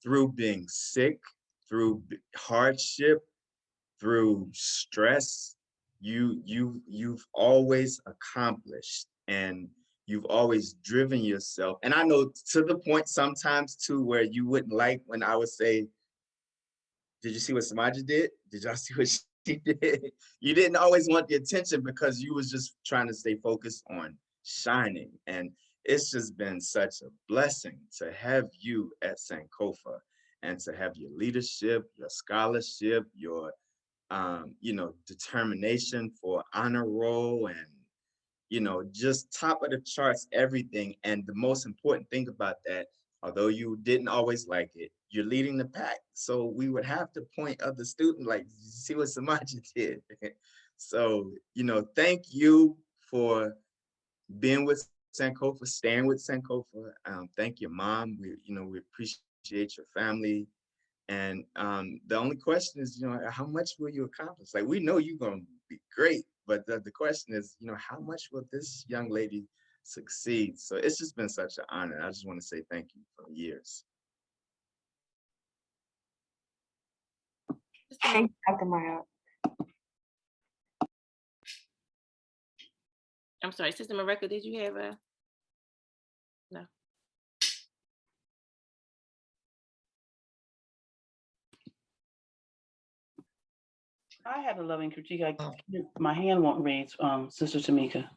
Speaker 7: Through being sick, through hardship, through stress, you've always accomplished, and you've always driven yourself. And I know to the point sometimes too where you wouldn't like when I would say, did you see what Samaja did? Did y'all see what she did? You didn't always want the attention because you was just trying to stay focused on shining. And it's just been such a blessing to have you at Sankofa, and to have your leadership, your scholarship, your determination for honor roll, and just top of the charts, everything. And the most important thing about that, although you didn't always like it, you're leading the pack. So we would have to point other students like, see what Samaja did. So, thank you for being with Sankofa, staying with Sankofa. Thank your mom. We appreciate your family. And the only question is, how much will you accomplish? Like, we know you're going to be great, but the question is, how much will this young lady succeed? So it's just been such an honor. I just want to say thank you for years.
Speaker 4: Thank you, Dr. Mayat.
Speaker 2: I'm sorry, Sister Mareka, did you have a? No.
Speaker 9: I have a loving critique. My hand won't raise, Sister Tamika.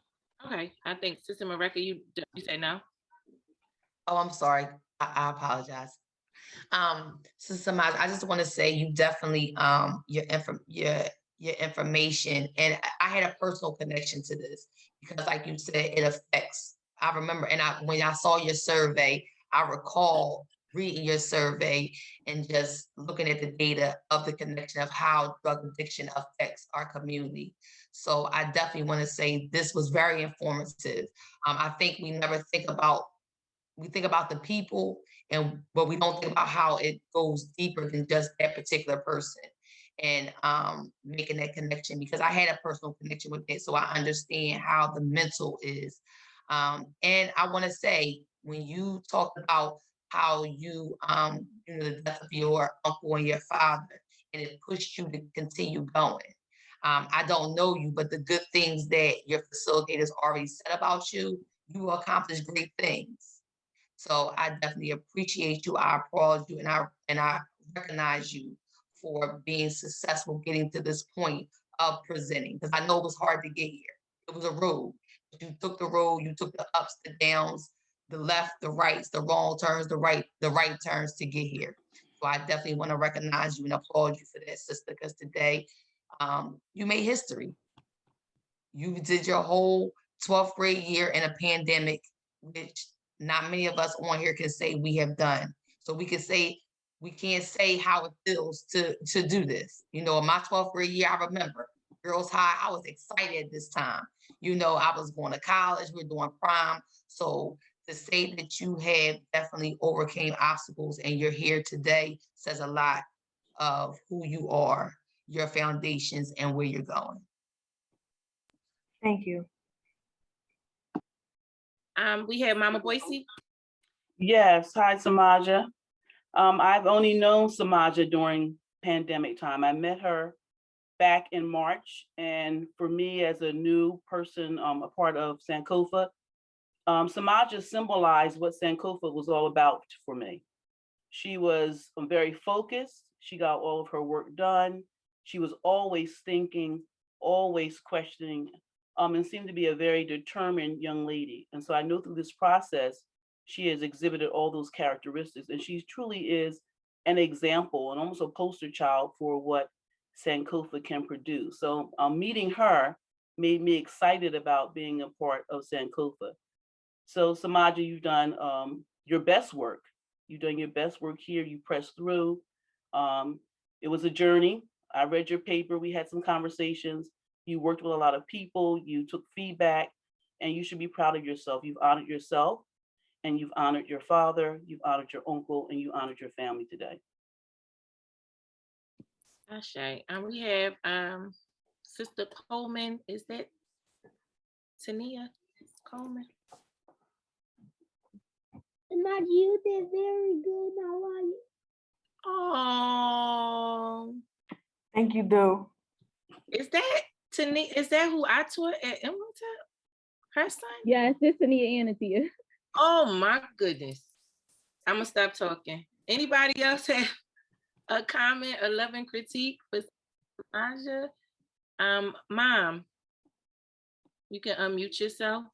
Speaker 2: Okay, I think Sister Mareka, you said no.
Speaker 8: Oh, I'm sorry. I apologize. Sister Samaj, I just want to say you definitely your information, and I had a personal connection to this because, like you said, it affects. I remember, and when I saw your survey, I recall reading your survey and just looking at the data of the connection of how drug addiction affects our community. So I definitely want to say this was very informative. I think we never think about, we think about the people, but we don't think about how it goes deeper than just that particular person, and making that connection, because I had a personal connection with it. So I understand how the mental is. And I want to say, when you talked about how you, the death of your uncle and your father, and it pushed you to continue going. I don't know you, but the good things that your facilitators already said about you, you accomplished great things. So I definitely appreciate you. I applaud you, and I recognize you for being successful, getting to this point of presenting, because I know it was hard to get here. It was a road. You took the road, you took the ups, the downs, the left, the rights, the wrong turns, the right turns to get here. So I definitely want to recognize you and applaud you for that, sister, because today you made history. You did your whole 12th grade year in a pandemic, which not many of us on here can say we have done. So we can't say how it feels to do this. You know, in my 12th grade year, I remember Girls High, I was excited this time. You know, I was going to college, we're doing prom. So to say that you have definitely overcame obstacles and you're here today says a lot of who you are, your foundations, and where you're going.
Speaker 4: Thank you.
Speaker 2: We have Mama Boise.
Speaker 9: Yes, hi, Samaja. I've only known Samaja during pandemic time. I met her back in March, and for me as a new person, a part of Sankofa, Samaja symbolized what Sankofa was all about for me. She was very focused. She got all of her work done. She was always thinking, always questioning, and seemed to be a very determined young lady. And so I know through this process, she has exhibited all those characteristics, and she truly is an example and almost a poster child for what Sankofa can produce. So meeting her made me excited about being a part of Sankofa. So Samaja, you've done your best work. You've done your best work here. You pressed through. It was a journey. I read your paper. We had some conversations. You worked with a lot of people. You took feedback, and you should be proud of yourself. You've honored yourself, and you've honored your father. You've honored your uncle, and you honored your family today.
Speaker 2: Ashe. We have Sister Coleman. Is that Tania Coleman?
Speaker 10: Samaja, you did very good. How are you?
Speaker 2: Oh,
Speaker 4: Thank you, Do.
Speaker 2: is that Tania? Is that who I taught at Imhotep? Her son?
Speaker 10: Yes, it's Tania and Atia.
Speaker 2: Oh my goodness. I'm gonna stop talking. Anybody else have a comment, a loving critique for Samaja? Mom, you can unmute yourself.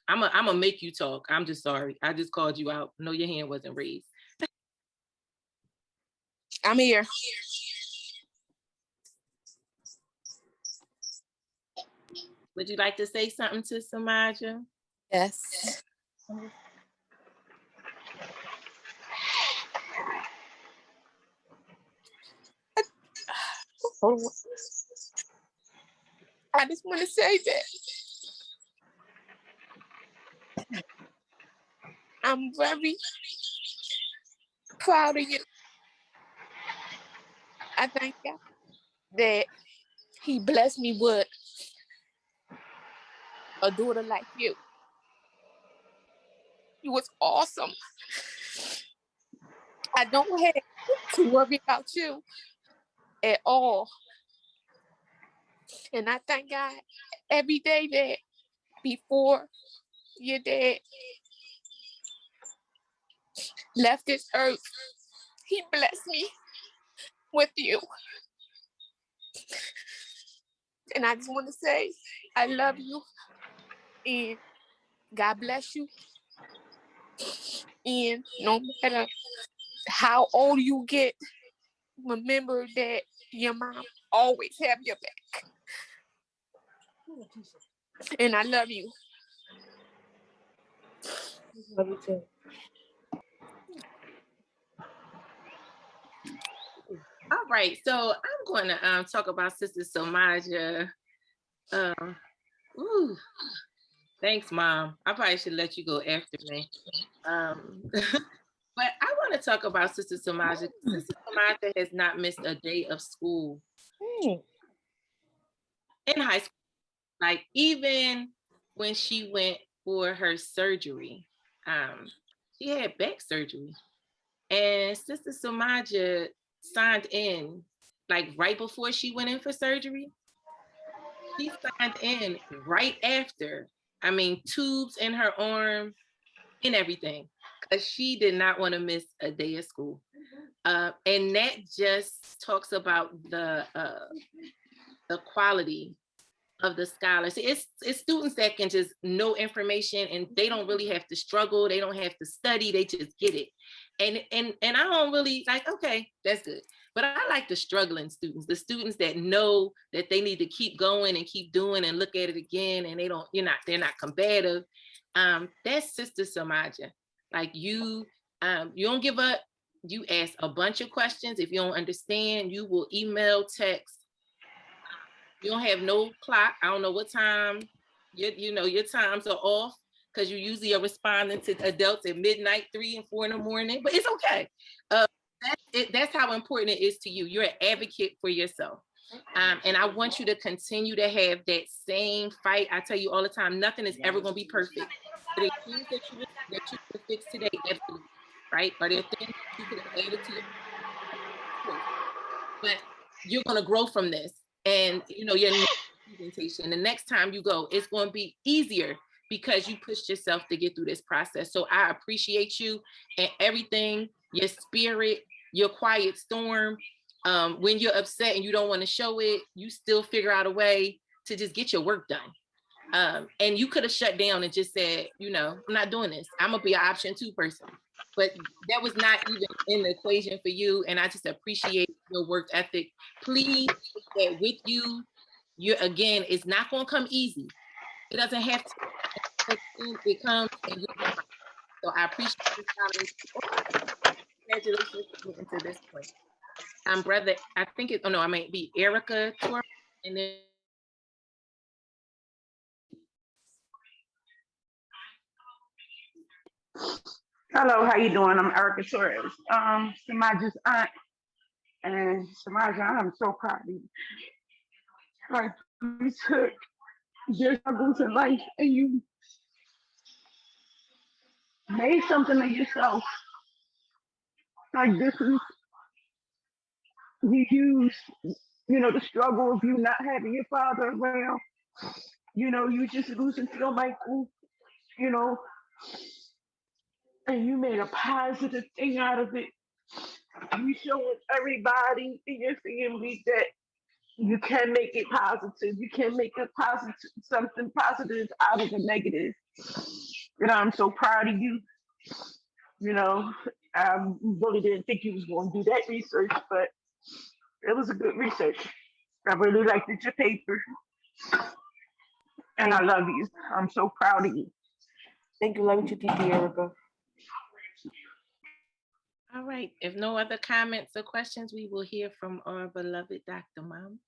Speaker 2: I'm gonna make you talk. I'm just sorry. I just called you out. No, your hand wasn't raised.
Speaker 5: I'm here.
Speaker 2: Would you like to say something to Samaja?
Speaker 5: Yes. Hold on. I just want to say that I'm very proud of you. I thank God that He blessed me with a daughter like you. You was awesome. I don't have to worry about you at all. And I thank God every day that before your dad left this earth, He blessed me with you. And I just want to say, I love you and God bless you. And no matter how old you get, remember that your mom always have your back. And I love you.
Speaker 4: Love you too.
Speaker 2: All right, so I'm going to talk about Sister Samaja. Thanks, Mom. I probably should let you go after me. But I want to talk about Sister Samaja. Sister Samaja has not missed a day of school in high school. Like even when she went for her surgery, she had back surgery. And Sister Samaja signed in like right before she went in for surgery. She signed in right after. I mean, tubes in her arm and everything, because she did not want to miss a day of school. And that just talks about the the quality of the scholars. It's students that can just know information and they don't really have to struggle. They don't have to study. They just get it. And I don't really like, okay, that's good. But I like the struggling students, the students that know that they need to keep going and keep doing and look at it again. And they're not combative. That's Sister Samaja. Like you don't give up. You ask a bunch of questions. If you don't understand, you will email, text. You don't have no clock. I don't know what time, your times are off because you usually are responding to adults at midnight, 3 and 4 in the morning, but it's okay. That's how important it is to you. You're an advocate for yourself. And I want you to continue to have that same fight. I tell you all the time, nothing is ever going to be perfect. But the things that you can fix today, absolutely, right? Are there things that you could have added to your but you're going to grow from this. And your next presentation, the next time you go, it's going to be easier because you pushed yourself to get through this process. So I appreciate you and everything, your spirit, your quiet storm. When you're upset and you don't want to show it, you still figure out a way to just get your work done. And you could have shut down and just said, I'm not doing this. I'm gonna be an option 2 person. But that was not even in the equation for you. And I just appreciate your work ethic. Please take that with you. Again, it's not going to come easy. It doesn't have to. It comes and you're fine. So I appreciate you. Congratulations for getting to this point. Brother, I think I might be Erica Torres, and then
Speaker 11: Hello, how you doing? I'm Erica Torres, Samaja's aunt. And Samaja, I'm so proud of you. Like, you took your struggles in life and you made something of yourself. Like, you used, the struggle of you not having your father around. You just losing Phil Michael, and you made a positive thing out of it. You showing everybody in your family that you can make it positive. You can make something positive out of a negative. I'm so proud of you. I really didn't think you was going to do that research, but it was a good research. I really liked your paper. And I love you. I'm so proud of you.
Speaker 4: Thank you. Love you too, Erica.
Speaker 2: all right. If no other comments or questions, we will hear from our beloved Dr. Mom.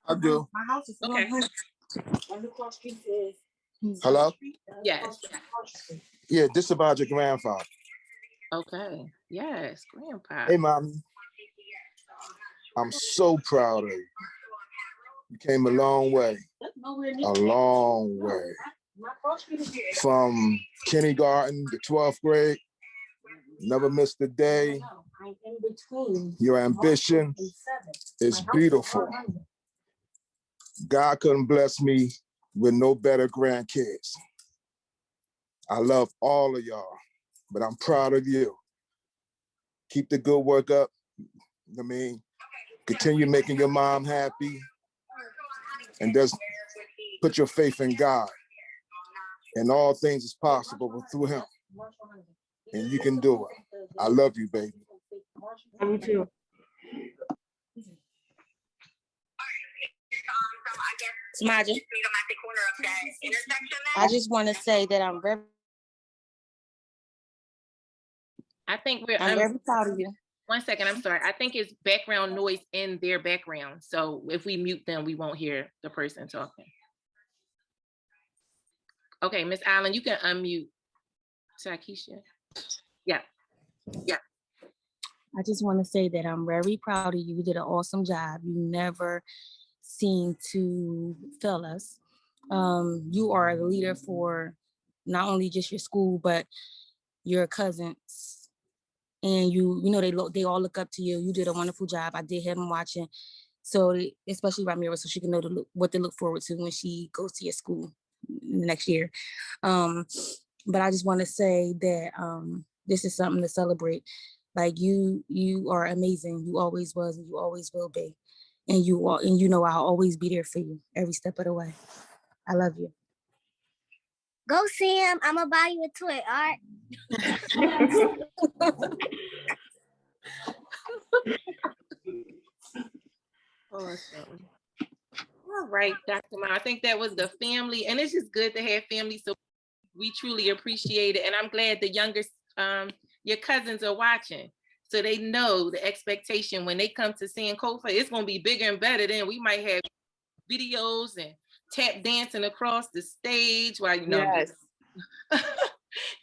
Speaker 12: I do.
Speaker 4: My house is
Speaker 2: okay.
Speaker 4: On the cross street is.
Speaker 12: Hello?
Speaker 2: Yes.
Speaker 12: Yeah, this is about your grandfather.
Speaker 2: Okay. Yes, Grandpa.
Speaker 12: Hey, Mommy. I'm so proud of you. You came a long way. A long way. From kindergarten to 12th grade. Never missed a day. Your ambition is beautiful. God couldn't bless me with no better grandkids. I love all of y'all, but I'm proud of you. Keep the good work up. Continue making your mom happy. And just put your faith in God. And all things is possible through him. And you can do it. I love you, baby.
Speaker 4: Love you too.
Speaker 13: Samaja, I just want to say that I'm very proud of you.
Speaker 2: 1 second, I'm sorry. I think it's background noise in their background. So if we mute them, we won't hear the person talking. Okay, Miss Allen, you can unmute Takisha. Yeah.
Speaker 13: I just want to say that I'm very proud of you. You did an awesome job. You never seem to fail us. You are a leader for not only just your school, but your cousins. And they all look up to you. You did a wonderful job. I did have them watching. So especially Ramira, so she can know what to look forward to when she goes to your school next year. But I just want to say that this is something to celebrate. Like you are amazing. You always was and you always will be. and you know I'll always be there for you every step of the way. I love you.
Speaker 10: Go see him. I'm gonna buy you a toy, all right?
Speaker 2: Awesome. All right, Dr. Ma, I think that was the family, and it's just good to have family, so we truly appreciate it. And I'm glad the younger, your cousins are watching, so they know the expectation when they come to Sankofa, it's gonna be bigger and better. Then we might have videos and tap dancing across the stage while
Speaker 9: Yes.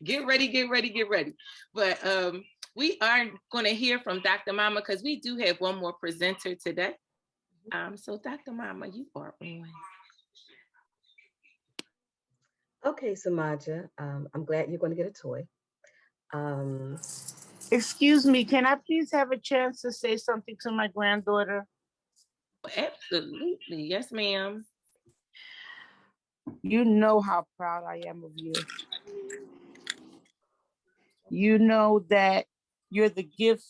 Speaker 2: get ready, get ready, get ready. But we are gonna hear from Dr. Mama because we do have one more presenter today. So Dr. Mama, you are on.
Speaker 1: Okay, Samaja, I'm glad you're going to get a toy.
Speaker 11: Excuse me, can I please have a chance to say something to my granddaughter?
Speaker 2: Absolutely. Yes, ma'am.
Speaker 11: You know how proud I am of you. You know that you're the gift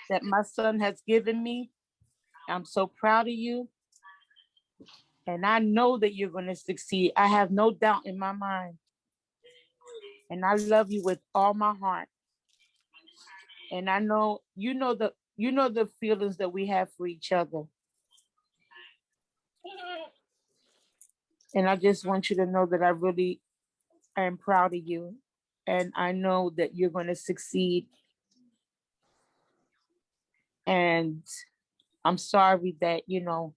Speaker 11: that my son has given me. I'm so proud of you. And I know that you're going to succeed. I have no doubt in my mind. And I love you with all my heart. And I know you know the feelings that we have for each other. And I just want you to know that I really am proud of you. And I know that you're going to succeed. And I'm sorry that, your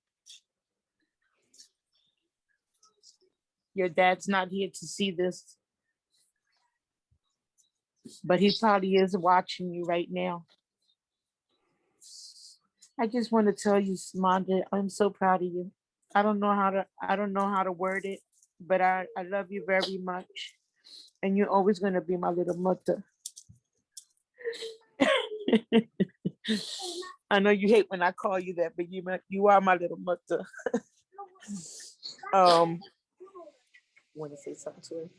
Speaker 11: dad's not here to see this. But he probably is watching you right now. I just want to tell you, Samantha, I'm so proud of you. I don't know how to word it, but I love you very much. And you're always going to be my little mother. I know you hate when I call you that, but you are my little mother. Want to say something to her?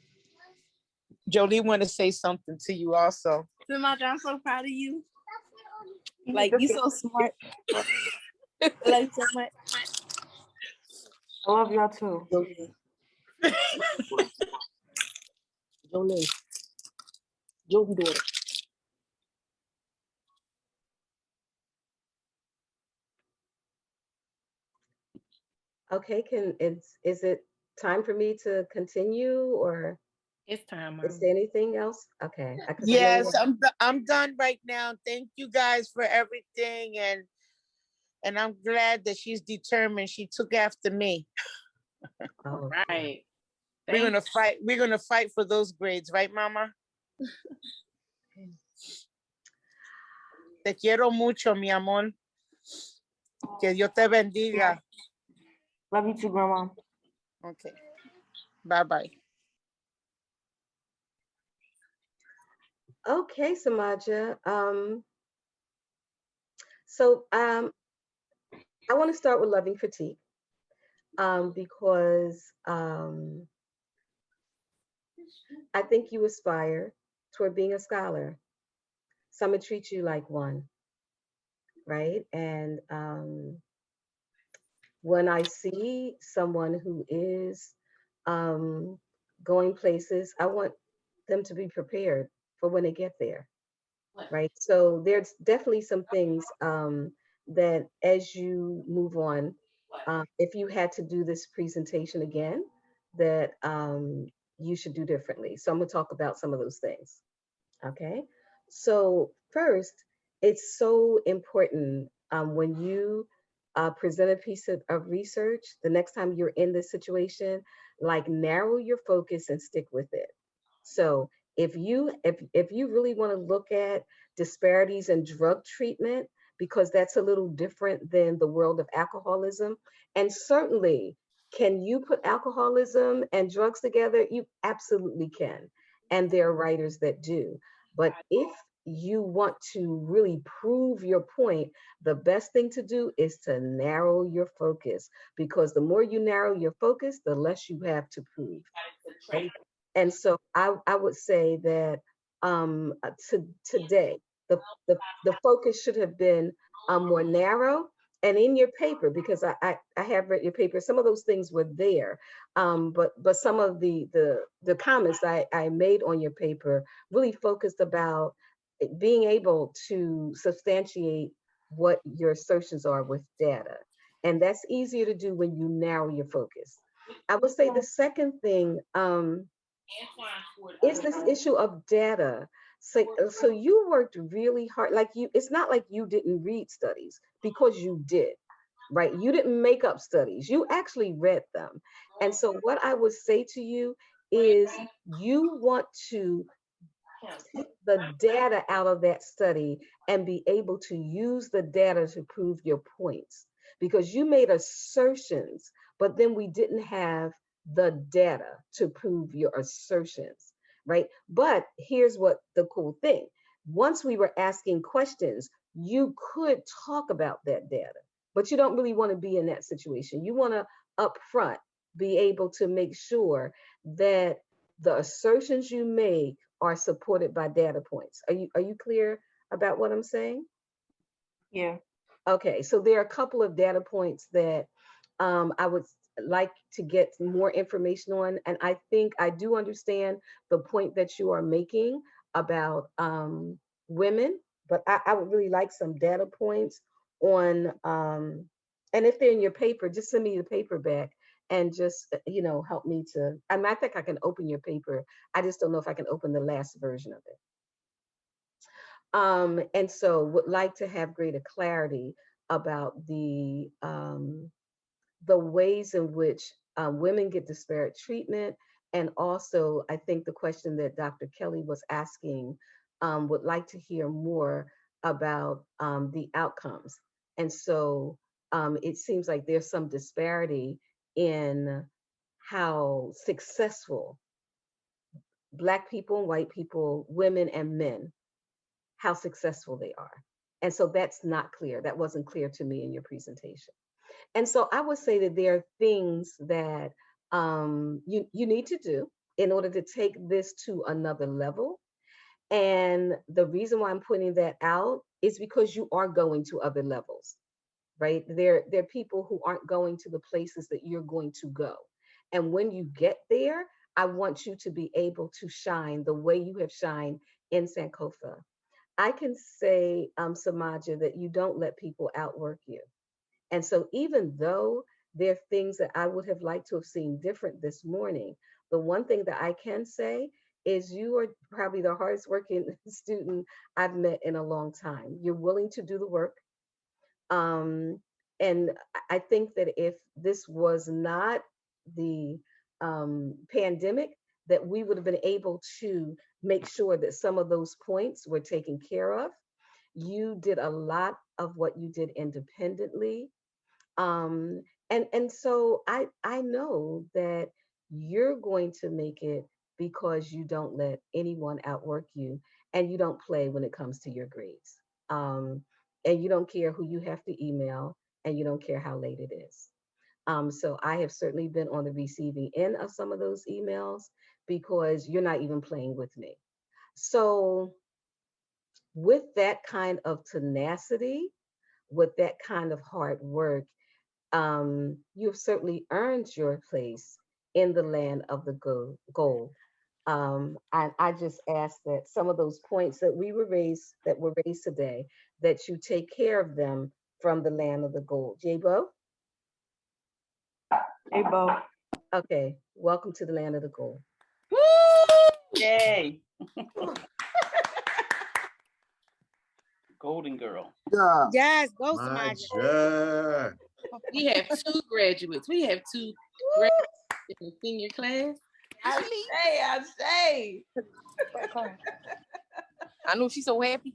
Speaker 11: Jolie want to say something to you also.
Speaker 4: Samantha, I'm so proud of you. Like, you so smart. I love you so much.
Speaker 11: I love y'all too.
Speaker 4: Jolie. Jolie daughter.
Speaker 1: Okay, is it time for me to continue, or
Speaker 2: it's time?
Speaker 1: Is there anything else? Okay.
Speaker 11: Yes, I'm done right now. Thank you guys for everything, and I'm glad that she's determined. She took after me.
Speaker 2: All right.
Speaker 11: We're gonna fight. We're gonna fight for those grades, right, Mama? Te quiero mucho, mi amor. Que Dios te bendiga.
Speaker 4: Love you too, Grandma.
Speaker 11: Okay. Bye-bye.
Speaker 1: Okay, Samaja. I want to start with Loving Fatigue because I think you aspire toward being a scholar. Some would treat you like one, right? And when I see someone who is going places, I want them to be prepared for when they get there, right? So there's definitely some things that as you move on, if you had to do this presentation again, that you should do differently. So I'm gonna talk about some of those things, okay? So first, it's so important when you present a piece of research, the next time you're in this situation, like narrow your focus and stick with it. So if you really want to look at disparities in drug treatment, because that's a little different than the world of alcoholism, and certainly can you put alcoholism and drugs together? You absolutely can. And there are writers that do. But if you want to really prove your point, the best thing to do is to narrow your focus, because the more you narrow your focus, the less you have to prove. Right? And so I would say that today, the focus should have been more narrow. And in your paper, because I have read your paper, some of those things were there, but some of the comments I made on your paper really focused about being able to substantiate what your assertions are with data. And that's easier to do when you narrow your focus. I would say the second thing is this issue of data. So you worked really hard. Like it's not like you didn't read studies, because you did, right? You didn't make up studies. You actually read them. And so what I would say to you is you want to take the data out of that study and be able to use the data to prove your points, because you made assertions, but then we didn't have the data to prove your assertions, right? But here's what the cool thing. Once we were asking questions, you could talk about that data, but you don't really want to be in that situation. You want to upfront be able to make sure that the assertions you make are supported by data points. Are you clear about what I'm saying?
Speaker 4: Yeah.
Speaker 1: Okay, so there are a couple of data points that I would like to get more information on. And I think I do understand the point that you are making about women, but I would really like some data points on, and if they're in your paper, just send me the paper back and just, help me to, I think I can open your paper. I just don't know if I can open the last version of it. And so would like to have greater clarity about the ways in which women get disparate treatment. And also, I think the question that Dr. Kelly was asking, would like to hear more about the outcomes. And so it seems like there's some disparity in how successful Black people, white people, women and men, how successful they are. And so that's not clear. That wasn't clear to me in your presentation. And so I would say that there are things that you need to do in order to take this to another level. And the reason why I'm pointing that out is because you are going to other levels, right? There are people who aren't going to the places that you're going to go. And when you get there, I want you to be able to shine the way you have shined in Sankofa. I can say, Samaja, that you don't let people outwork you. And so even though there are things that I would have liked to have seen different this morning, the one thing that I can say is you are probably the hardest working student I've met in a long time. You're willing to do the work. And I think that if this was not the pandemic, that we would have been able to make sure that some of those points were taken care of. You did a lot of what you did independently. And so I know that you're going to make it because you don't let anyone outwork you, and you don't play when it comes to your grades. And you don't care who you have to email, and you don't care how late it is. So I have certainly been on the receiving end of some of those emails because you're not even playing with me. So with that kind of tenacity, with that kind of hard work, you've certainly earned your place in the land of the gold. I just ask that some of those points that were raised today, that you take care of them from the land of the gold. J-Bo?
Speaker 4: Hey, Bo.
Speaker 1: Okay, welcome to the land of the gold.
Speaker 9: Woo! Yay. Golden girl.
Speaker 12: Yeah.
Speaker 10: Yes, go
Speaker 7: My
Speaker 10: Samaja.
Speaker 7: God.
Speaker 2: We have two graduates. We have two graduates in the senior class.
Speaker 6: I say.
Speaker 5: I know she's so happy.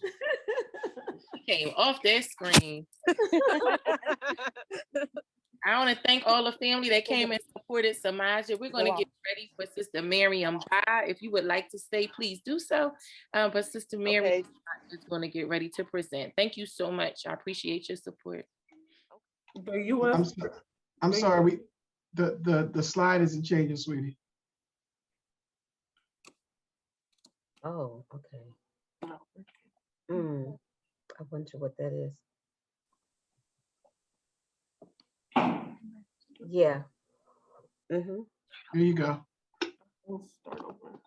Speaker 2: She came off that screen. I want to thank all the family that came and supported Samaja. We're going to get ready for Sister Miriam Ba. If you would like to stay, please do so. But Sister Miriam is going to get ready to present. Thank you so much. I appreciate your support.
Speaker 3: I'm sorry. The slide isn't changing, sweetie.
Speaker 1: Oh, okay. I wonder what that is. Yeah. Mm-hmm.
Speaker 3: There you go.
Speaker 11: Let's start over.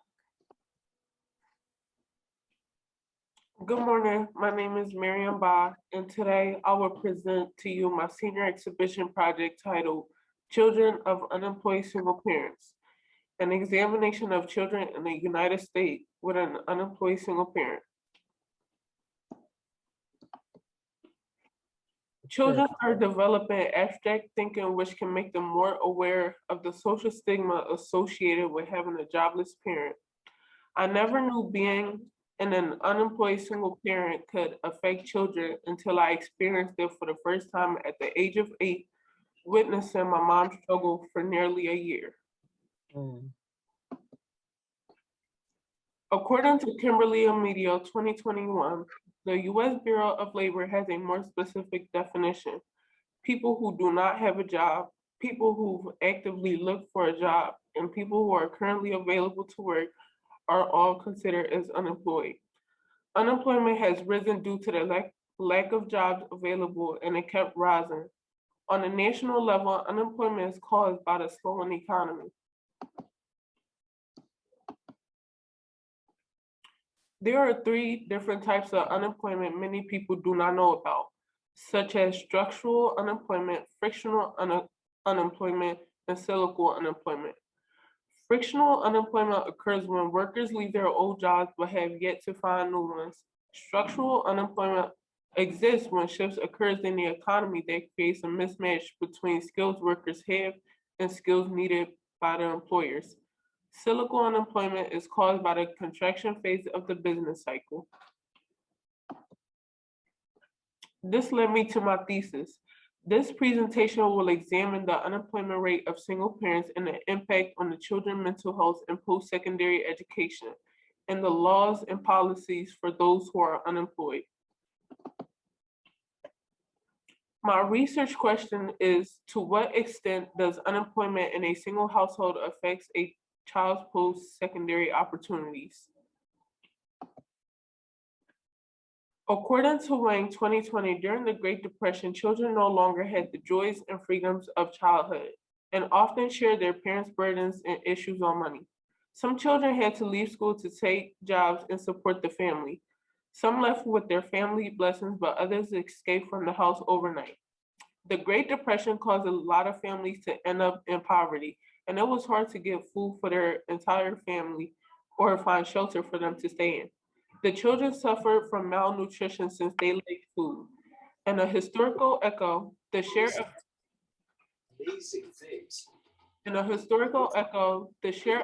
Speaker 11: Good morning. My name is Miriam Ba, and today I will present to you my senior exhibition project titled Children of Unemployed Single Parents, an examination of children in the United States with an unemployed single parent. Children are developing abstract thinking which can make them more aware of the social stigma associated with having a jobless parent. I never knew being an unemployed single parent could affect children until I experienced it for the first time at the age of 8, witnessing my mom struggle for nearly a year. According to Kimberly Amedio 2021, the U.S. Bureau of Labor has a more specific definition. People who do not have a job, people who actively look for a job, and people who are currently available to work are all considered as unemployed. Unemployment has risen due to the lack of jobs available, and it kept rising. On a national level, unemployment is caused by the slowing economy. There are 3 different types of unemployment many people do not know about, such as structural unemployment, frictional unemployment, and cyclical unemployment. Frictional unemployment occurs when workers leave their old jobs but have yet to find new ones. Structural unemployment exists when shifts occurs in the economy that creates a mismatch between skills workers have and skills needed by the employers. Cyclical unemployment is caused by the contraction phase of the business cycle. This led me to my thesis. This presentation will examine the unemployment rate of single parents and the impact on the children's mental health and post-secondary education, and the laws and policies for those who are unemployed. My research question is, to what extent does unemployment in a single household affect a child's post-secondary opportunities? According to Wang 2020, during the Great Depression, children no longer had the joys and freedoms of childhood and often shared their parents' burdens and issues on money. Some children had to leave school to take jobs and support the family. Some left with their family blessings, but others escaped from the house overnight. The Great Depression caused a lot of families to end up in poverty, and it was hard to get food for their entire family or find shelter for them to stay in. The children suffered from malnutrition since they lacked food. And a historical echo, the share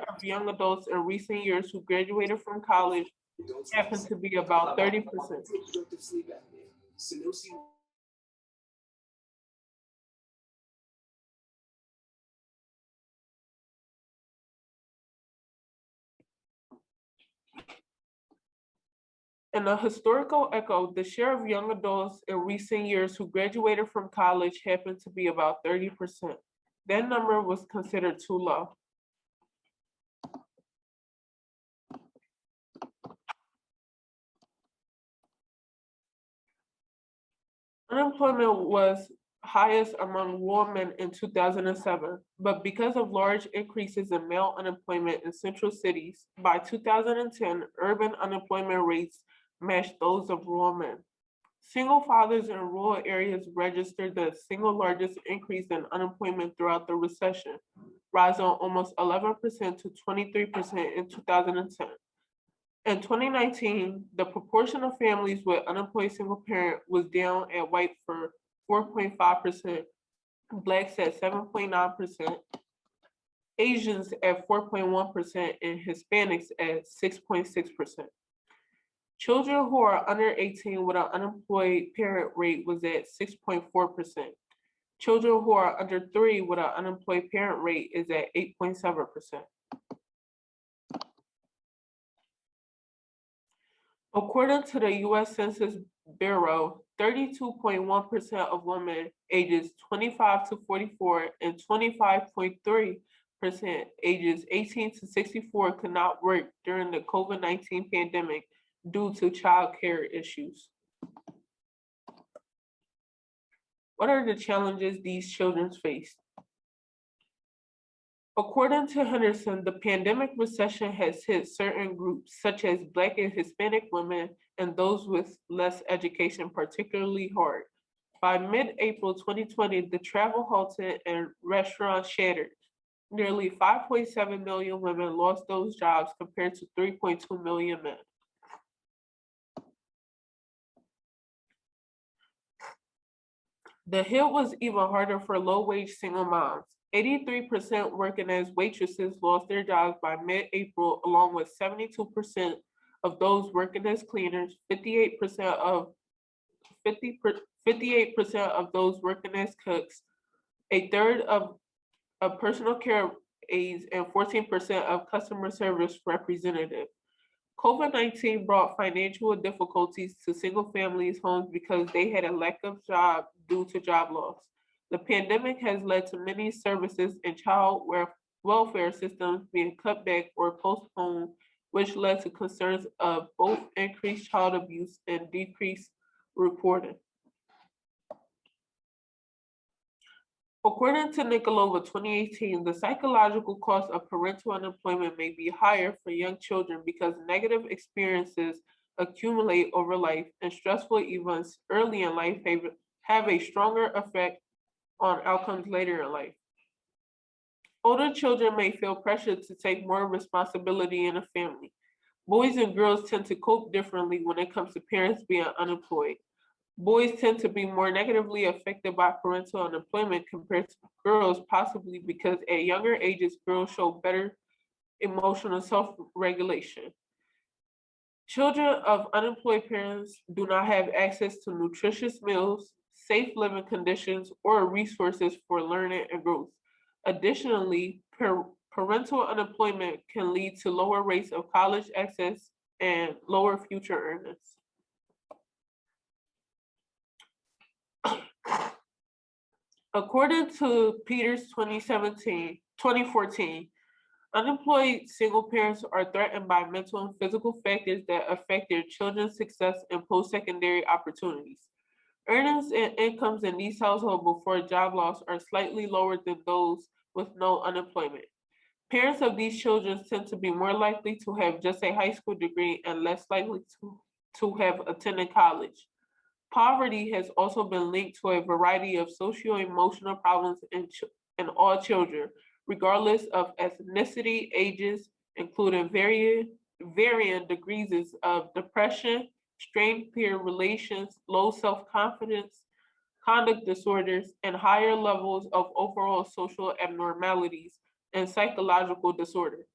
Speaker 11: of young adults in recent years who graduated from college happened to be about 30%. In a historical echo, the share of young adults in recent years who graduated from college happened to be about 30%. That number was considered too low. Unemployment was highest among women in 2007, but because of large increases in male unemployment in central cities, by 2010, urban unemployment rates matched those of rural men. Single fathers in rural areas registered the single largest increase in unemployment throughout the recession, rising almost 11% to 23% in 2010. In 2019, the proportion of families with unemployed single parent was down at white for 4.5%, Blacks at 7.9%, Asians at 4.1%, and Hispanics at 6.6%. Children who are under 18 with an unemployed parent rate was at 6.4%. Children who are under 3 with an unemployed parent rate is at 8.7%. According to the U.S. Census Bureau, 32.1% of women ages 25 to 44 and 25.3% ages 18 to 64 could not work during the COVID-19 pandemic due to child care issues. What are the challenges these children face? According to Henderson, the pandemic recession has hit certain groups, such as Black and Hispanic women and those with less education, particularly hard. By mid-April 2020, the travel halted and restaurants shattered. Nearly 5.7 million women lost those jobs compared to 3.2 million men. The hit was even harder for low-wage single moms. 83% working as waitresses lost their jobs by mid-April, along with 72% of those working as cleaners, 58% of 58% of those working as cooks, a third of personal care aides, and 14% of customer service representatives. COVID-19 brought financial difficulties to single families' homes because they had a lack of job due to job loss. The pandemic has led to many services and child welfare systems being cut back or postponed, which led to concerns of both increased child abuse and decreased reporting. According to Nikolova 2018, the psychological cost of parental unemployment may be higher for young children because negative experiences accumulate over life and stressful events early in life have a stronger effect on outcomes later in life. Older children may feel pressured to take more responsibility in a family. Boys and girls tend to cope differently when it comes to parents being unemployed. Boys tend to be more negatively affected by parental unemployment compared to girls, possibly because at younger ages, girls show better emotional self-regulation. Children of unemployed parents do not have access to nutritious meals, safe living conditions, or resources for learning and growth. Additionally, parental unemployment can lead to lower rates of college access and lower future earnings. According to Peters 2014, unemployed single parents are threatened by mental and physical factors that affect their children's success and post-secondary opportunities. Earnings and incomes in these households before job loss are slightly lower than those with no unemployment. Parents of these children tend to be more likely to have just a high school degree and less likely to have attended college. Poverty has also been linked to a variety of socio-emotional problems in all children, regardless of ethnicity, ages, including varying degrees of depression, strained peer relations, low self-confidence, conduct disorders, and higher levels of overall social abnormalities and psychological disorder.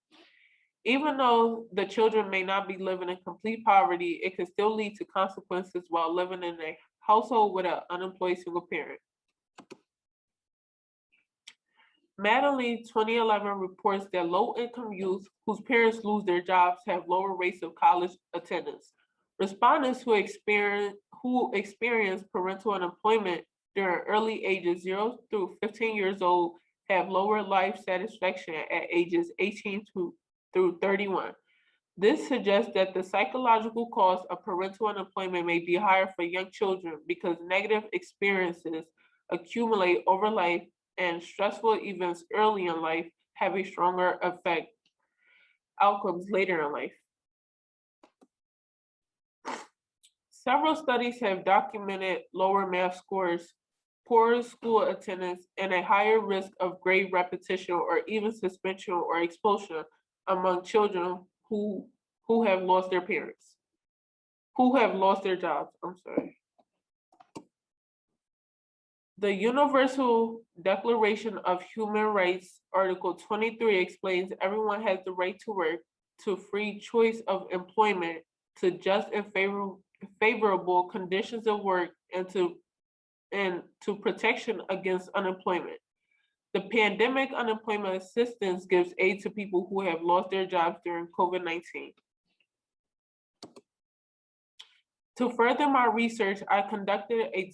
Speaker 11: Even though the children may not be living in complete poverty, it can still lead to consequences while living in a household with an unemployed single parent. Madeline 2011 reports that low-income youth whose parents lose their jobs have lower rates of college attendance. Respondents who experience parental unemployment during early ages 0 through 15 years old have lower life satisfaction at ages 18 through 31. This suggests that the psychological cost of parental unemployment may be higher for young children because negative experiences accumulate over life and stressful events early in life have a stronger effect outcomes later in life. Several studies have documented lower math scores, poorer school attendance, and a higher risk of grade repetition or even suspension or expulsion among children who have lost their parents, who have lost their jobs, The Universal Declaration of Human Rights, Article 23 explains everyone has the right to work, to free choice of employment, to just and favorable conditions of work, and to protection against unemployment. The pandemic unemployment assistance gives aid to people who have lost their jobs during COVID-19. To further my research, I conducted a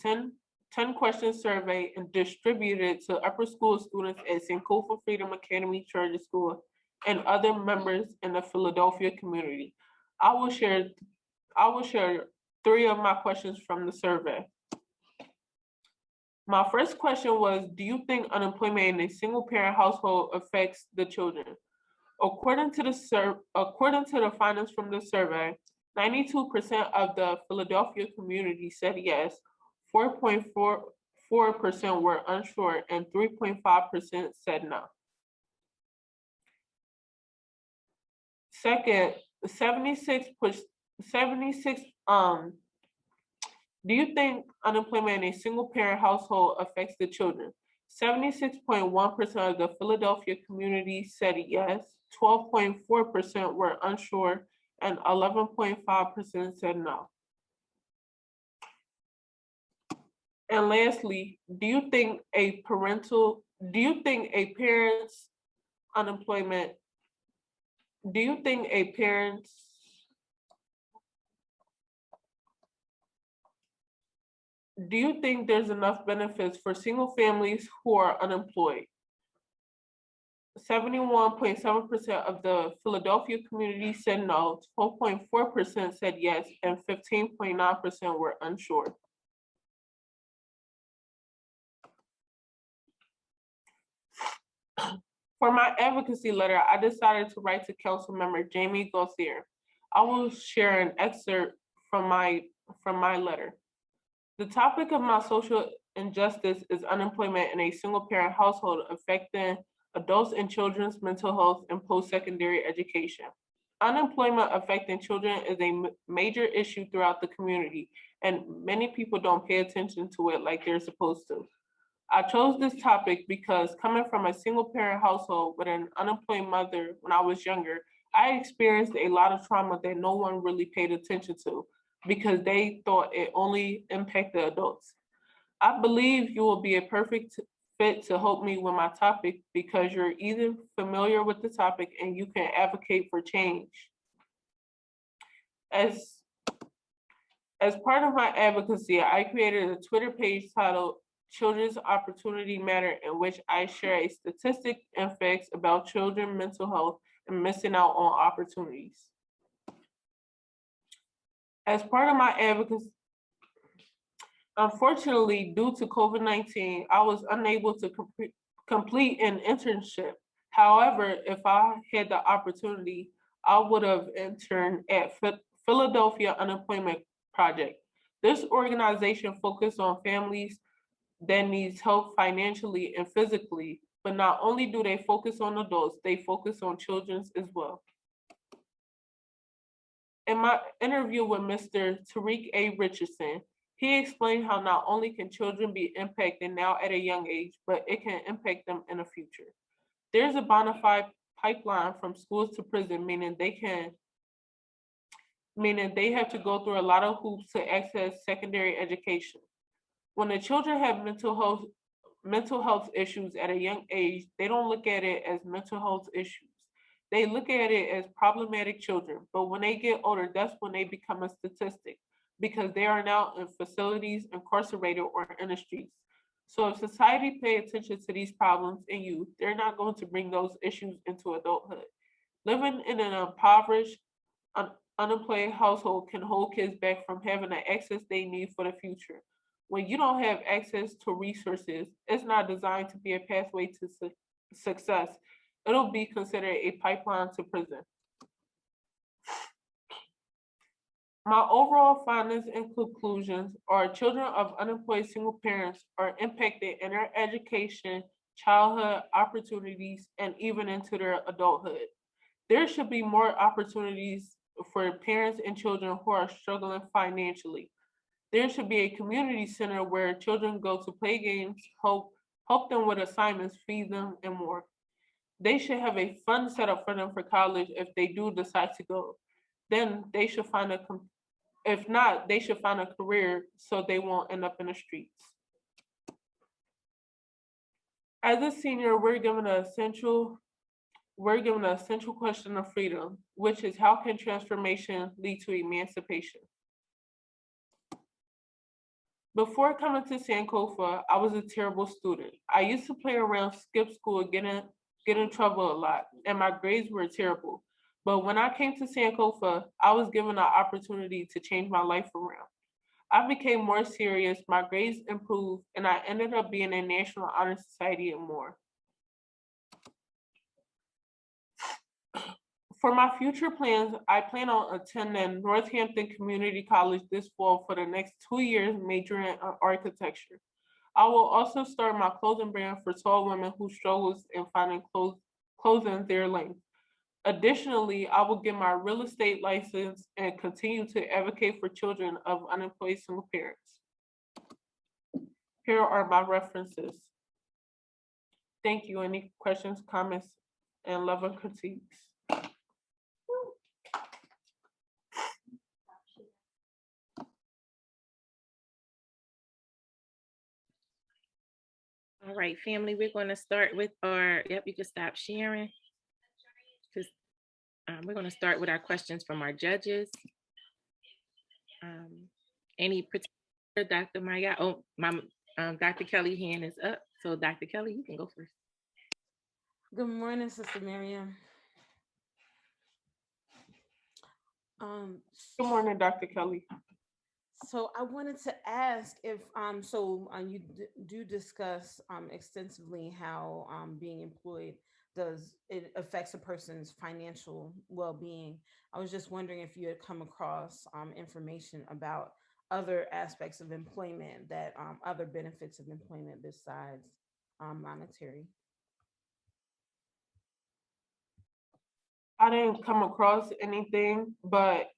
Speaker 11: 10-question survey and distributed it to upper school students at Sankofa Freedom Academy Charter School and other members in the Philadelphia community. I will share 3 of my questions from the survey. My first question was, do you think unemployment in a single parent household affects the children? According to the findings from the survey, 92% of the Philadelphia community said yes, 4.44% were unsure, and 3.5% said no. Second, 76 do you think unemployment in a single parent household affects the children? 76.1% of the Philadelphia community said yes, 12.4% were unsure, and 11.5% said no. And lastly, do you think a parent's unemployment, do you think a parent's Do you think there's enough benefits for single families who are unemployed? 71.7% of the Philadelphia community said no, 12.4% said yes, and 15.9% were unsure. For my advocacy letter, I decided to write to Councilmember Jamie Gauthier. I will share an excerpt from my letter. The topic of my social injustice is unemployment in a single parent household affecting adults and children's mental health and post-secondary education. Unemployment affecting children is a major issue throughout the community, and many people don't pay attention to it like they're supposed to. I chose this topic because coming from a single parent household with an unemployed mother when I was younger, I experienced a lot of trauma that no one really paid attention to because they thought it only impacted adults. I believe you will be a perfect fit to help me with my topic because you're either familiar with the topic and you can advocate for change. As part of my advocacy, I created a Twitter page titled Children's Opportunity Matter, in which I share a statistic and facts about children's mental health and missing out on opportunities. As part of my advocacy, unfortunately, due to COVID-19, I was unable to complete an internship. However, if I had the opportunity, I would have interned at Philadelphia Unemployment Project. This organization focuses on families that needs help financially and physically, but not only do they focus on adults, they focus on children as well. In my interview with Mr. Tariq A. Richardson, he explained how not only can children be impacted now at a young age, but it can impact them in the future. There's a bona fide pipeline from schools to prison, meaning they have to go through a lot of hoops to access secondary education. When the children have mental health issues at a young age, they don't look at it as mental health issues. They look at it as problematic children, but when they get older, that's when they become a statistic because they are now in facilities, incarcerated, or in the streets. So if society pay attention to these problems in youth, they're not going to bring those issues into adulthood. Living in an impoverished, unemployed household can hold kids back from having the access they need for the future. When you don't have access to resources, it's not designed to be a pathway to success. It'll be considered a pipeline to prison. My overall findings and conclusions are children of unemployed single parents are impacted in their education, childhood opportunities, and even into their adulthood. There should be more opportunities for parents and children who are struggling financially. There should be a community center where children go to play games, help them with assignments, feed them, and more. They should have a fund set up for them for college if they do decide to go. Then they should find if not, they should find a career so they won't end up in the streets. As a senior, we're given an essential question of freedom, which is how can transformation lead to emancipation? Before coming to Sankofa, I was a terrible student. I used to play around, skip school, get in trouble a lot, and my grades were terrible. But when I came to Sankofa, I was given an opportunity to change my life around. I became more serious, my grades improved, and I ended up being in National Honor Society and more. For my future plans, I plan on attending Northampton Community College this fall for the next 2 years, majoring in architecture. I will also start my clothing brand for tall women who struggles in finding clothing their length. Additionally, I will get my real estate license and continue to advocate for children of unemployed single parents. Here are my references. Thank you. Any questions, comments, and love and critiques?
Speaker 2: All right, family, we're going to start with our, yep, you can stop sharing. Because we're going to start with our questions from our judges. Any particular, Dr. Maya? Oh, Dr. Kelly hand is up. So Dr. Kelly, you can go first.
Speaker 6: Good morning, Sister Miriam.
Speaker 11: Good morning, Dr. Kelly.
Speaker 6: So I wanted to ask if, you do discuss extensively how being employed it affects a person's financial well-being. I was just wondering if you had come across information about other aspects of employment that other benefits of employment besides monetary.
Speaker 11: I didn't come across anything, but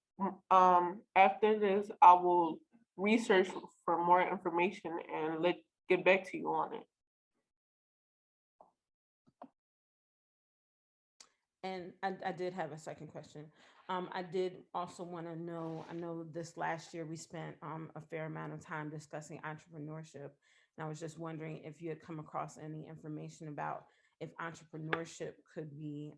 Speaker 11: after this, I will research for more information and get back to you on it.
Speaker 6: And I did have a second question. I did also want to know, I know this last year we spent a fair amount of time discussing entrepreneurship. And I was just wondering if you had come across any information about if entrepreneurship could be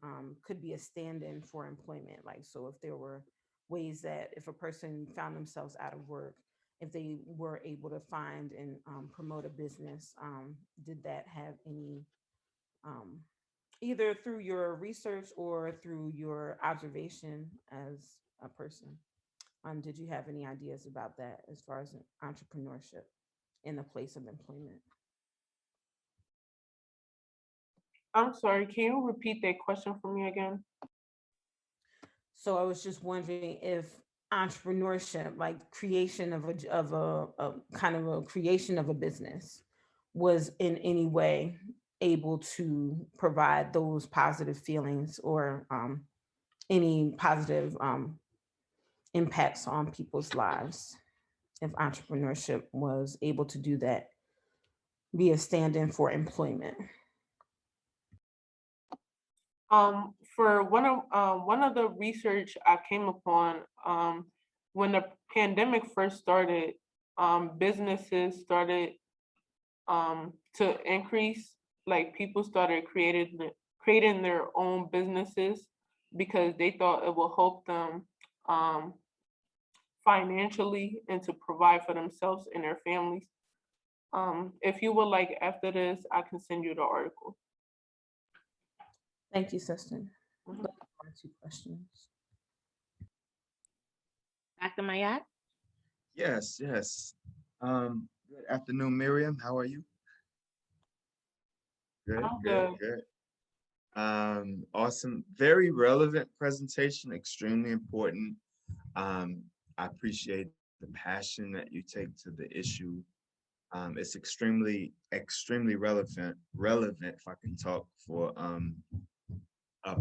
Speaker 6: a stand-in for employment. Like, so if there were ways that if a person found themselves out of work, if they were able to find and promote a business, did that have any, either through your research or through your observation as a person, did you have any ideas about that as far as entrepreneurship in the place of employment?
Speaker 11: I'm sorry, can you repeat that question for me again?
Speaker 6: So I was just wondering if entrepreneurship, like creation of a kind of a creation of a business, was in any way able to provide those positive feelings or any positive impacts on people's lives. If entrepreneurship was able to do that, be a stand-in for employment.
Speaker 11: For one of the research I came upon, when the pandemic first started, businesses started to increase. Like, people started creating their own businesses because they thought it will help them financially and to provide for themselves and their families. If you would like, after this, I can send you the article.
Speaker 6: Thank you, sister. Those are my 2 questions.
Speaker 2: Dr. Mayat?
Speaker 7: Yes. Good afternoon, Miriam. How are you? Good. Awesome. Very relevant presentation, extremely important. I appreciate the passion that you take to the issue. It's extremely relevant, if I can talk, for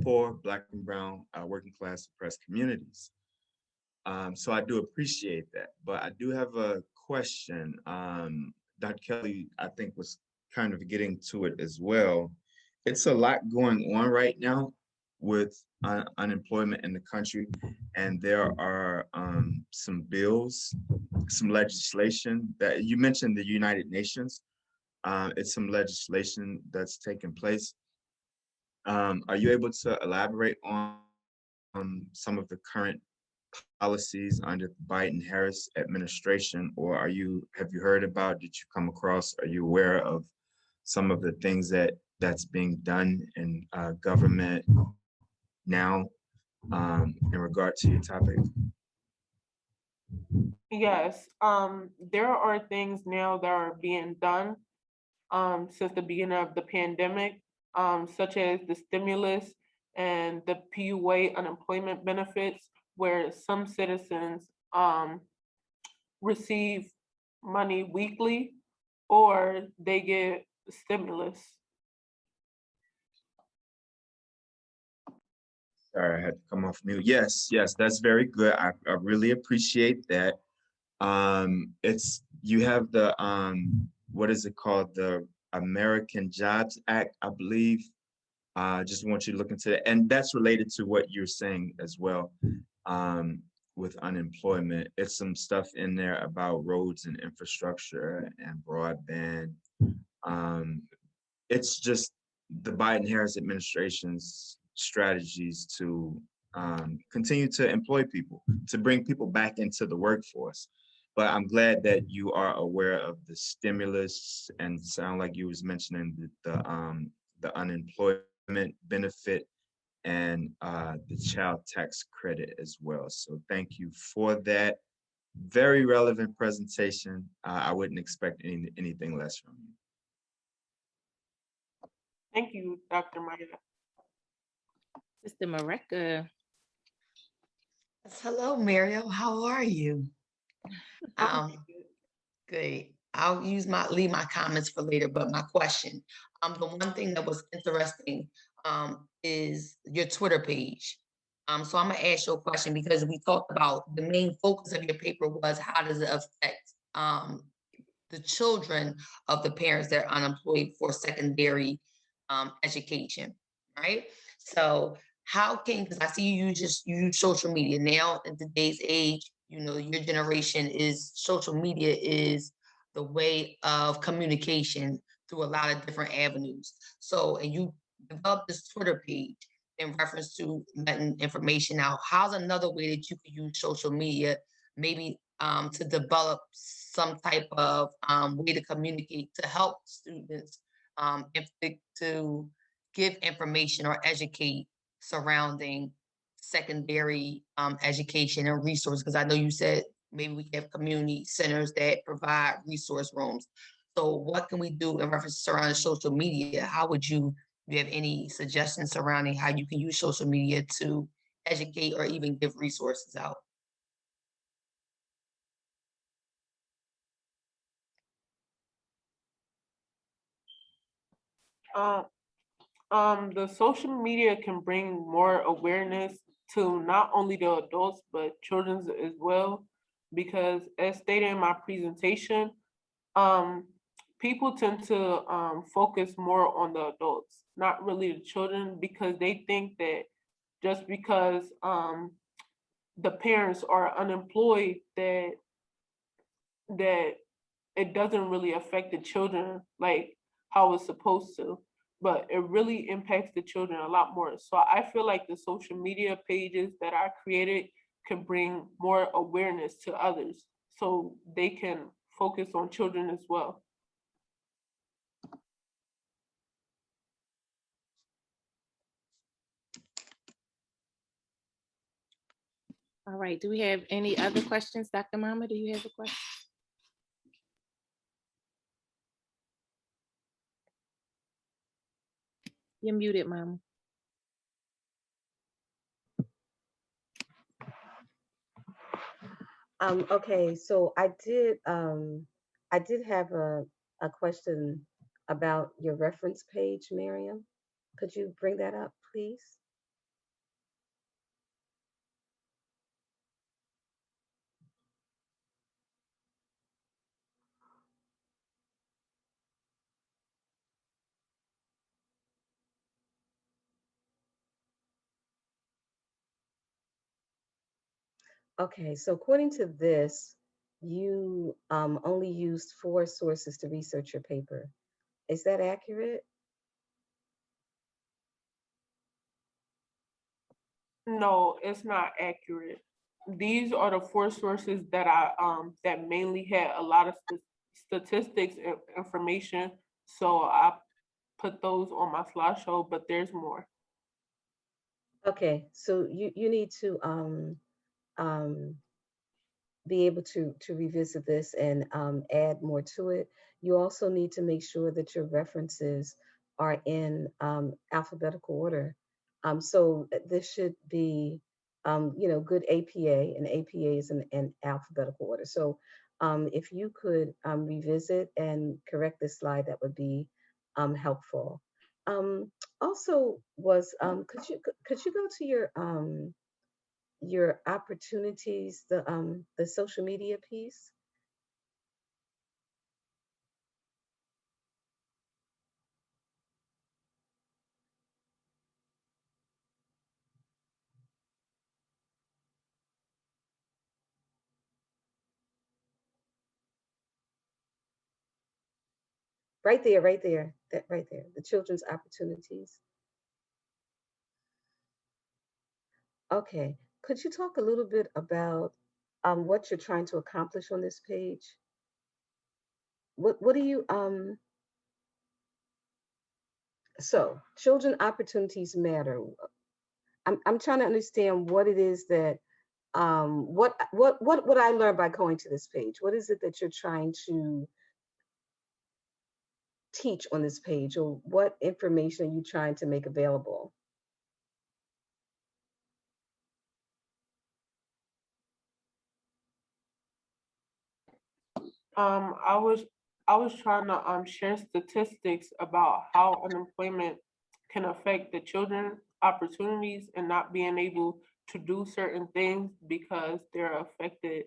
Speaker 7: poor, Black and brown, working class oppressed communities. So I do appreciate that, but I do have a question. Dr. Kelly, I think, was kind of getting to it as well. It's a lot going on right now with unemployment in the country, and there are some bills, some legislation that you mentioned, the United Nations. It's some legislation that's taking place. Are you able to elaborate on some of the current policies under the Biden-Harris administration, or have you heard about, did you come across, are you aware of some of the things that's being done in government now in regard to your topic?
Speaker 11: Yes, there are things now that are being done since the beginning of the pandemic, such as the stimulus and the PUA unemployment benefits, where some citizens receive money weekly or they get stimulus.
Speaker 7: Sorry, I had to come off mute. Yes, yes, that's very good. I really appreciate that. It's you have the what is it called? The American Jobs Act, I believe. Just want you to look into it, and that's related to what you're saying as well. With unemployment, it's some stuff in there about roads and infrastructure and broadband. It's just the Biden-Harris administration's strategies to continue to employ people, to bring people back into the workforce. But I'm glad that you are aware of the stimulus and sound like you was mentioning the unemployment benefit and the child tax credit as well. So thank you for that. Very relevant presentation. I wouldn't expect anything less from you.
Speaker 11: Thank you, Dr. Maya.
Speaker 2: Sister Mareka.
Speaker 8: Hello, Mario. How are you? Good. I'll leave my comments for later, but my question, the one thing that was interesting, is your Twitter page. So I'm gonna ask you a question because we talked about the main focus of your paper was how does it affect, the children of the parents that are unemployed for secondary, education, right? So how can, because I see you use social media now in today's age, your generation is social media is the way of communication through a lot of different avenues. So, and you developed this Twitter page in reference to letting information out. How's another way that you could use social media, maybe to develop some type of way to communicate to help students, to give information or educate surrounding secondary education and resources? Because I know you said maybe we have community centers that provide resource rooms. So what can we do in reference surrounding social media? How would you have any suggestions surrounding how you can use social media to educate or even give resources out?
Speaker 11: The social media can bring more awareness to not only the adults but children as well, because as stated in my presentation, people tend to focus more on the adults, not really the children, because they think that just because the parents are unemployed, that it doesn't really affect the children like how it's supposed to, but it really impacts the children a lot more. So I feel like the social media pages that I created can bring more awareness to others so they can focus on children as well.
Speaker 2: All right, do we have any other questions? Dr. Mama, do you have a question? You're muted, Mama.
Speaker 1: Okay, so I did have a question about your reference page, Miriam. Could you bring that up, please? Okay, so according to this, you only used 4 sources to research your paper. Is that accurate?
Speaker 11: No, it's not accurate. These are the 4 sources that that mainly had a lot of statistics and information. So I put those on my slideshow, but there's more.
Speaker 1: Okay, so you need to um, be able to revisit this and add more to it. You also need to make sure that your references are in alphabetical order. So this should be, good APA, and APA is in alphabetical order. So if you could revisit and correct this slide, that would be helpful. Also, could you go to your opportunities, the social media piece? Right there, right there, that right there, the children's opportunities. Okay, could you talk a little bit about what you're trying to accomplish on this page? What do you so children opportunities matter. I'm trying to understand what it is that what I learned by going to this page. What is it that you're trying to teach on this page, or what information are you trying to make available?
Speaker 11: I was trying to share statistics about how unemployment can affect the children opportunities and not being able to do certain things because they're affected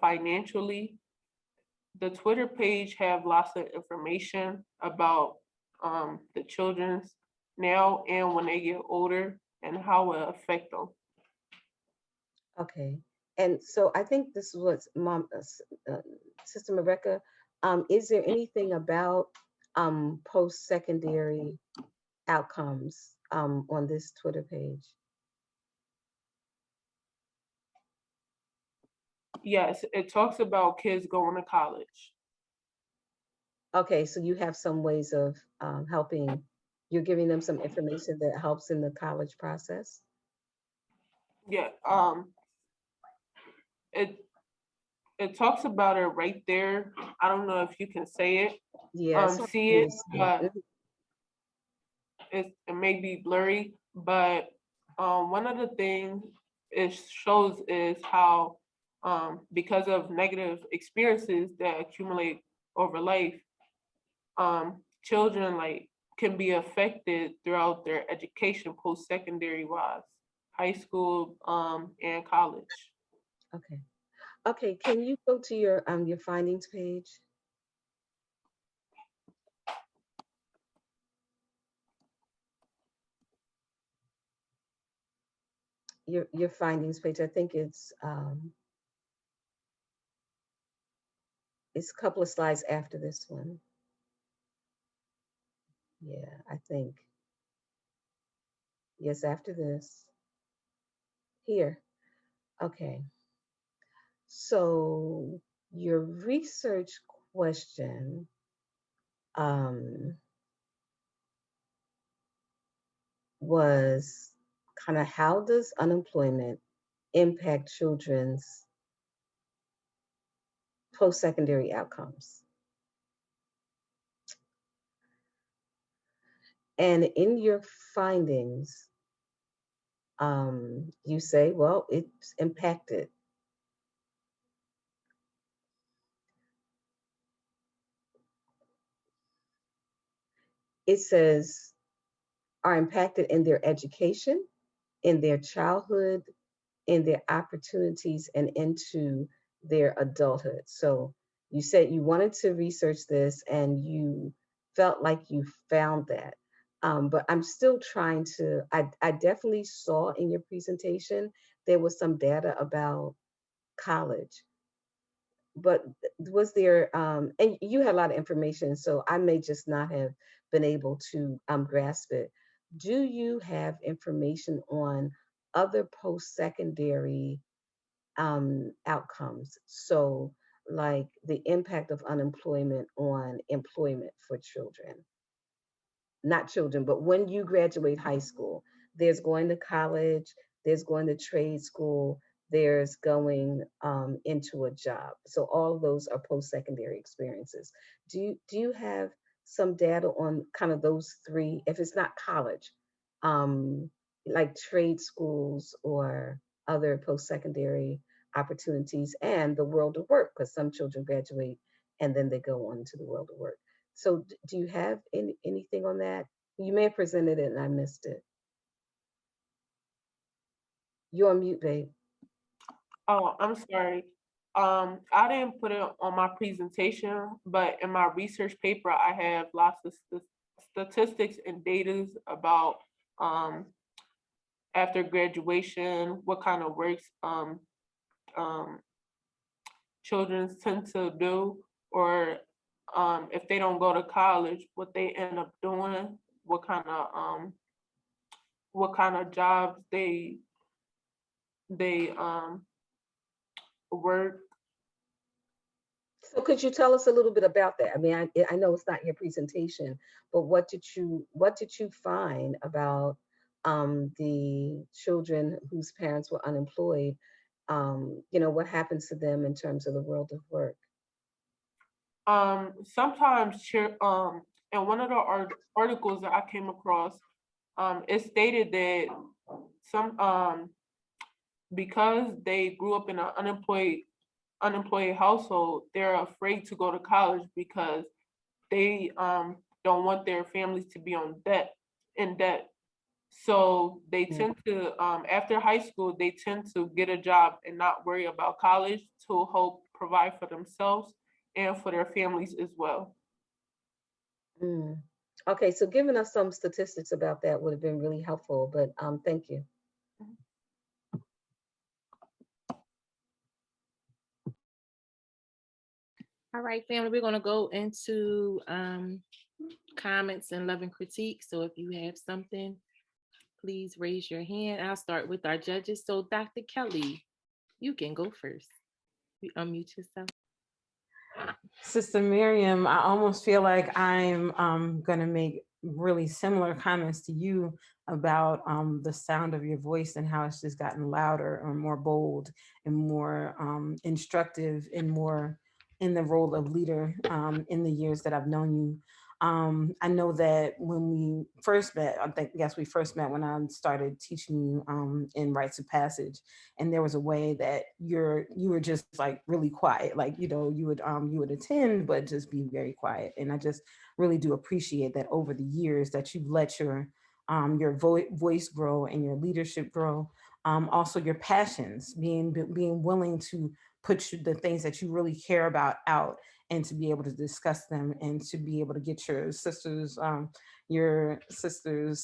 Speaker 11: financially. The Twitter page have lots of information about the children's now and when they get older and how it affect them.
Speaker 1: Okay. And so I think this was Sister Mareka. Is there anything about post-secondary outcomes on this Twitter page?
Speaker 11: Yes, it talks about kids going to college.
Speaker 1: Okay, so you have some ways of helping. You're giving them some information that helps in the college process.
Speaker 11: Yeah, it talks about it right there. I don't know if you can say it,
Speaker 1: Yeah,
Speaker 11: see it, but it may be blurry. But one of the things it shows is how because of negative experiences that accumulate over life, children like can be affected throughout their education post-secondary wise, high school and college.
Speaker 1: Okay. Okay, can you go to your findings page? Your findings page. I think it's a couple of slides after this one. Yeah, I think. Yes, after this. Here. Okay. So your research question was kind of, how does unemployment impact children's post-secondary outcomes? And in your findings, you say, well, it's impacted. It says, are impacted in their education, in their childhood, in their opportunities, and into their adulthood. So you said you wanted to research this and you felt like you found that. But I'm still trying to, I definitely saw in your presentation, there was some data about college. But was there, and you had a lot of information, so I may just not have been able to grasp it. Do you have information on other post-secondary outcomes? So like the impact of unemployment on employment for children, not children, but when you graduate high school, there's going to college, there's going to trade school, there's going into a job. So all of those are post-secondary experiences. Do you have some data on kind of those three, if it's not college, like trade schools or other post-secondary opportunities, and the world of work, because some children graduate and then they go on to the world of work. So do you have anything on that? You may have presented it and I missed it. You're on mute, babe.
Speaker 11: Oh, I'm sorry. I didn't put it on my presentation, but in my research paper, I have lots of statistics and data about after graduation, what kind of works children tend to do, or if they don't go to college, what they end up doing, what kind of jobs they work.
Speaker 1: So could you tell us a little bit about that? I mean, I know it's not your presentation, but what did you find about the children whose parents were unemployed? What happens to them in terms of the world of work?
Speaker 11: Sometimes in one of the articles that I came across, it stated that some because they grew up in an unemployed household, they're afraid to go to college because they don't want their families to be in debt. So they tend to, after high school, they tend to get a job and not worry about college to help provide for themselves and for their families as well.
Speaker 1: Okay, so giving us some statistics about that would have been really helpful, but thank you.
Speaker 2: All right, family, we're going to go into comments and love and critique. So if you have something, please raise your hand. I'll start with our judges. So Dr. Kelly, you can go first. You unmute yourself.
Speaker 6: Sister Miriam, I almost feel like I'm going to make really similar comments to you about the sound of your voice and how it's just gotten louder or more bold and more instructive and more in the role of leader in the years that I've known you. I know that when we first met, we first met when I started teaching you in rites of passage, and there was a way that you were just like really quiet, like you would attend but just be very quiet. And I just really do appreciate that over the years that you've let your voice grow and your leadership grow. Also your passions, being willing to put the things that you really care about out and to be able to discuss them and to be able to get your sisters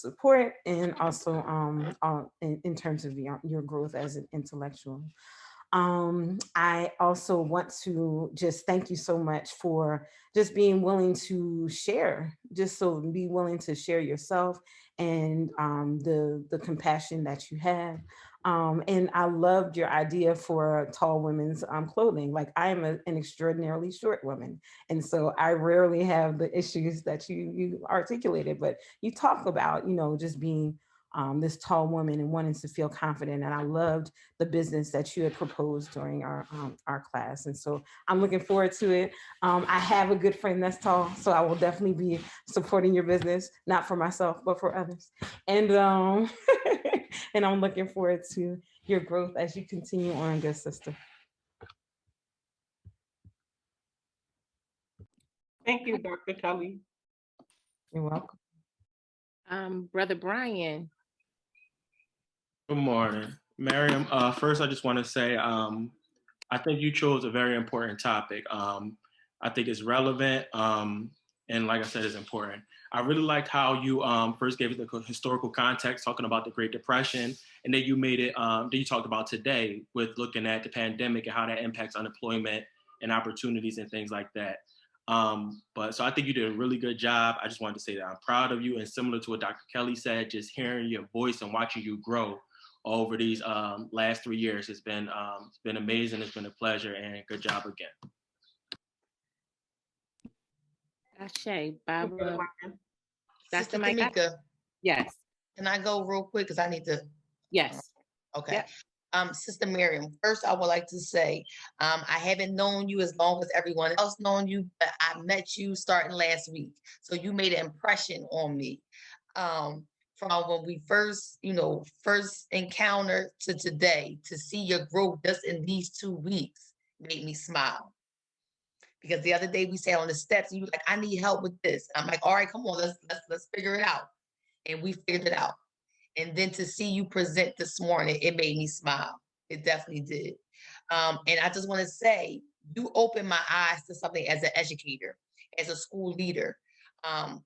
Speaker 6: support, and also in terms of your growth as an intellectual. I also want to just thank you so much for just being willing to share, be willing to share yourself and the compassion that you have. And I loved your idea for tall women's clothing. Like I am an extraordinarily short woman. And so I rarely have the issues that you articulated, but you talk about, just being this tall woman and wanting to feel confident. And I loved the business that you had proposed during our class. And so I'm looking forward to it. I have a good friend that's tall, so I will definitely be supporting your business, not for myself, but for others. And and I'm looking forward to your growth as you continue on, good sister.
Speaker 11: Thank you, Dr. Kelly.
Speaker 6: You're welcome.
Speaker 2: Brother Brian.
Speaker 14: Good morning, Miriam. First, I just want to say, I think you chose a very important topic. I think it's relevant, and like I said, it's important. I really liked how you first gave the historical context, talking about the Great Depression, and then you made it, that you talked about today with looking at the pandemic and how that impacts unemployment and opportunities and things like that. So I think you did a really good job. I just wanted to say that I'm proud of you, and similar to what Dr. Kelly said, just hearing your voice and watching you grow over these last 3 years has been amazing. It's been a pleasure, and good job again.
Speaker 2: Ashe, Barbara.
Speaker 8: Sister Tamika.
Speaker 2: Yes.
Speaker 8: Can I go real quick? Because I need to.
Speaker 2: Yes.
Speaker 8: Okay.
Speaker 2: Yep.
Speaker 8: Sister Miriam, first I would like to say, I haven't known you as long as everyone else known you, but I met you starting last week. So you made an impression on me. From when we first encountered to today, to see your growth just in these 2 weeks made me smile. Because the other day we sat on the steps and you were like, I need help with this. I'm like, all right, come on, let's figure it out. And we figured it out. And then to see you present this morning, it made me smile. It definitely did. And I just want to say, you opened my eyes to something as an educator, as a school leader.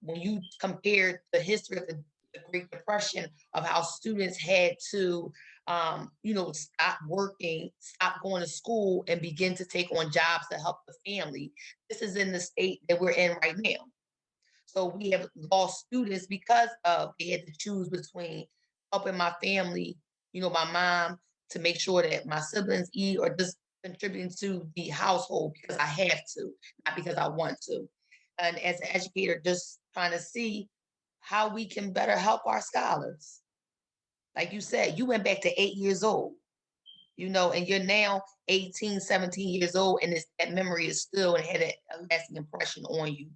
Speaker 8: When you compared the history of the Great Depression, of how students had to, stop working, stop going to school, and begin to take on jobs to help the family. This is in the state that we're in right now. So we have lost students because they had to choose between helping my family, my mom, to make sure that my siblings eat, or just contributing to the household because I have to, not because I want to. And as an educator, just trying to see how we can better help our scholars. Like you said, you went back to 8 years old, and you're now 18, 17 years old, and that memory is still and had a lasting impression on you,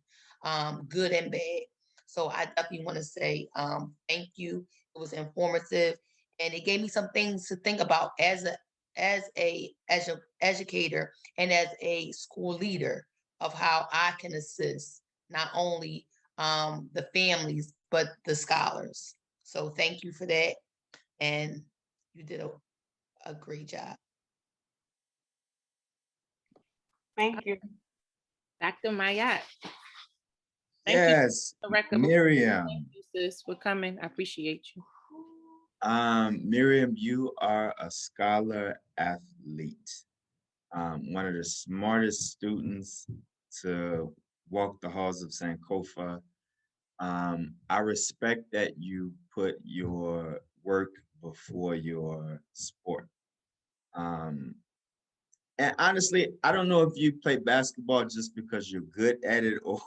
Speaker 8: good and bad. So I definitely want to say thank you. It was informative, and it gave me some things to think about as a educator and as a school leader, of how I can assist not only the families but the scholars. So thank you for that, and you did a great job.
Speaker 9: Thank you.
Speaker 2: Dr. Mayat.
Speaker 7: Yes, Miriam.
Speaker 2: Thank you, sis, for coming. I appreciate you.
Speaker 7: Miriam, you are a scholar athlete. One of the smartest students to walk the halls of Sankofa. I respect that you put your work before your sport. And honestly, I don't know if you play basketball just because you're good at it, or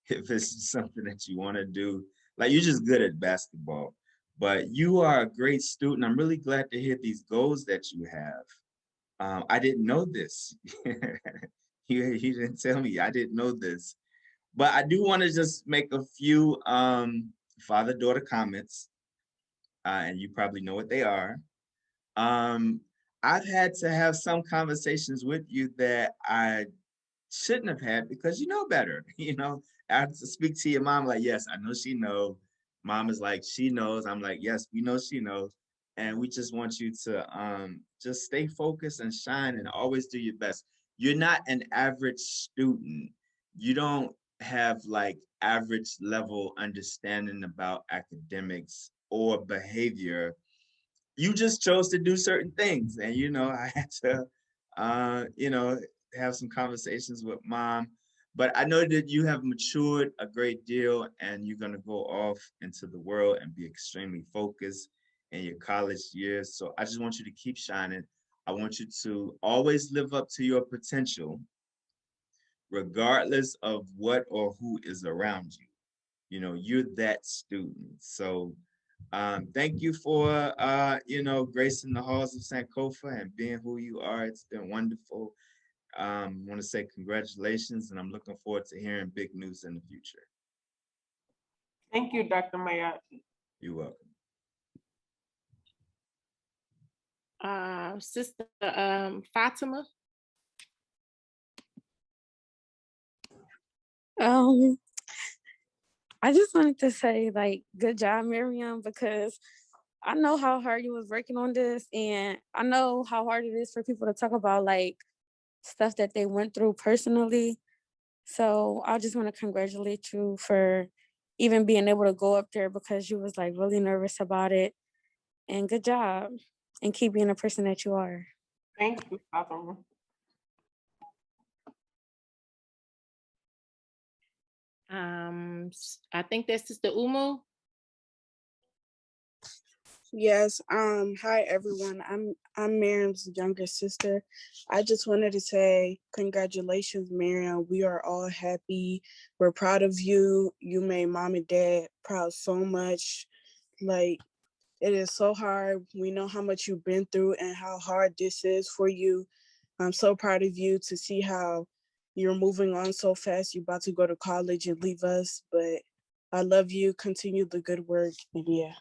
Speaker 7: if it's something that you want to do. Like, you're just good at basketball. But you are a great student. I'm really glad to hear these goals that you have. I didn't know this. You didn't tell me. I didn't know this. But I do want to just make a few father-daughter comments, and you probably know what they are. I've had to have some conversations with you that I shouldn't have had, because you know better. I have to speak to your mom like, yes, I know she knows. Mom is like, she knows. I'm like, yes, we know she knows. And we just want you to just stay focused and shine and always do your best. You're not an average student. You don't have like average level understanding about academics or behavior. You just chose to do certain things. And, I had to, have some conversations with mom. But I know that you have matured a great deal, and you're going to go off into the world and be extremely focused in your college years. So I just want you to keep shining. I want you to always live up to your potential, regardless of what or who is around you. You're that student. So thank you for, gracing the halls of Sankofa and being who you are. It's been wonderful. I want to say congratulations, and I'm looking forward to hearing big news in the future.
Speaker 9: Thank you, Dr. Mayat.
Speaker 7: You're welcome.
Speaker 2: Sister Fatima.
Speaker 13: I just wanted to say, good job, Miriam, because I know how hard you was working on this, and I know how hard it is for people to talk about stuff that they went through personally. So I just want to congratulate you for even being able to go up there, because you was really nervous about it. And good job, and keep being the person that you are.
Speaker 9: Thank you, Fatima.
Speaker 2: I think that's Sister Umu.
Speaker 15: Yes. Hi everyone. I'm Miriam's younger sister. I just wanted to say congratulations, Miriam. We are all happy. We're proud of you. You made mom and dad proud so much. It is so hard. We know how much you've been through and how hard this is for you. I'm so proud of you to see how you're moving on so fast. You're about to go to college and leave us, but I love you. Continue the good work. And yeah.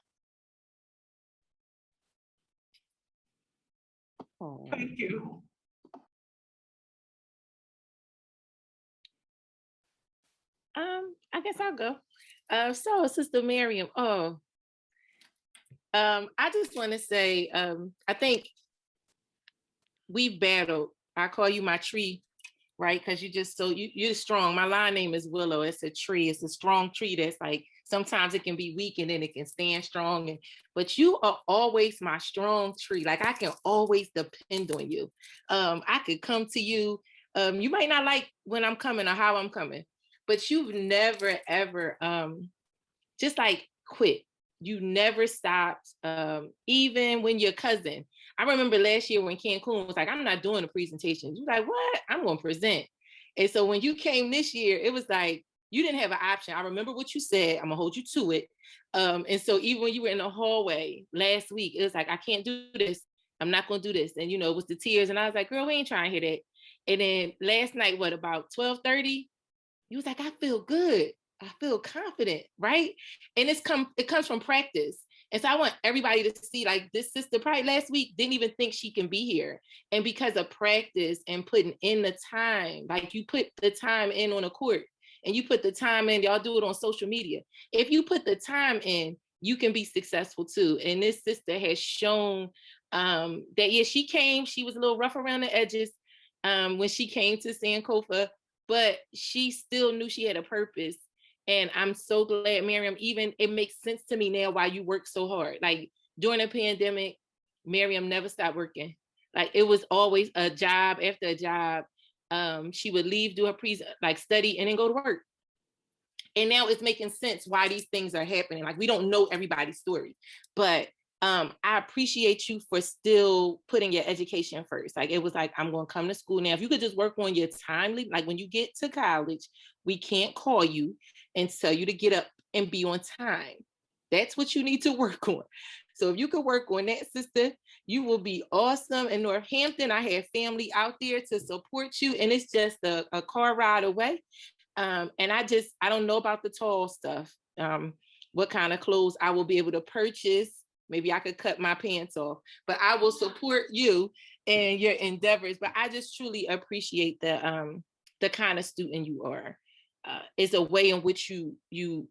Speaker 11: Thank you.
Speaker 2: I guess I'll go. So, Sister Miriam, I just want to say, I think we've battled. I call you my tree, right? Because you're strong. My line name is Willow. It's a tree. It's a strong tree that's like, sometimes it can be weak and then it can stand strong. But you are always my strong tree. Like I can always depend on you. I could come to you. You might not like when I'm coming or how I'm coming, but you've never, ever just like quit. You never stopped, even when your cousin. I remember last year when Cancun was like, I'm not doing a presentation. You like, what? I'm going to present. And so when you came this year, it was like, you didn't have an option. I remember what you said. I'm going to hold you to it. And so even when you were in the hallway last week, it was like, I can't do this. I'm not going to do this. And, it was the tears. And I was like, girl, we ain't trying to hear that. And then last night, about 12:30, you was like, I feel good. I feel confident, right? And it comes from practice. And so I want everybody to see, like, this sister probably last week didn't even think she can be here. And because of practice and putting in the time, like you put the time in on a court and you put the time in, y'all do it on social media. If you put the time in, you can be successful too. And this sister has shown that, yeah, she was a little rough around the edges when she came to Sankofa, but she still knew she had a purpose. And I'm so glad, Miriam, even it makes sense to me now why you work so hard. Like during the pandemic, Miriam never stopped working. Like it was always a job after a job. She would leave, do her study, and then go to work. And now it's making sense why these things are happening. Like we don't know everybody's story, but I appreciate you for still putting your education first. Like it was like, I'm going to come to school now. If you could just work on your timely, like when you get to college, we can't call you and tell you to get up and be on time. That's what you need to work on. So if you could work on that, sister, you will be awesome. In Northampton, I have family out there to support you, and it's just a car ride away. And I don't know about the tall stuff, what kind of clothes I will be able to purchase. Maybe I could cut my pants off, but I will support you and your endeavors. But I just truly appreciate the kind of student you are. It's a way in which you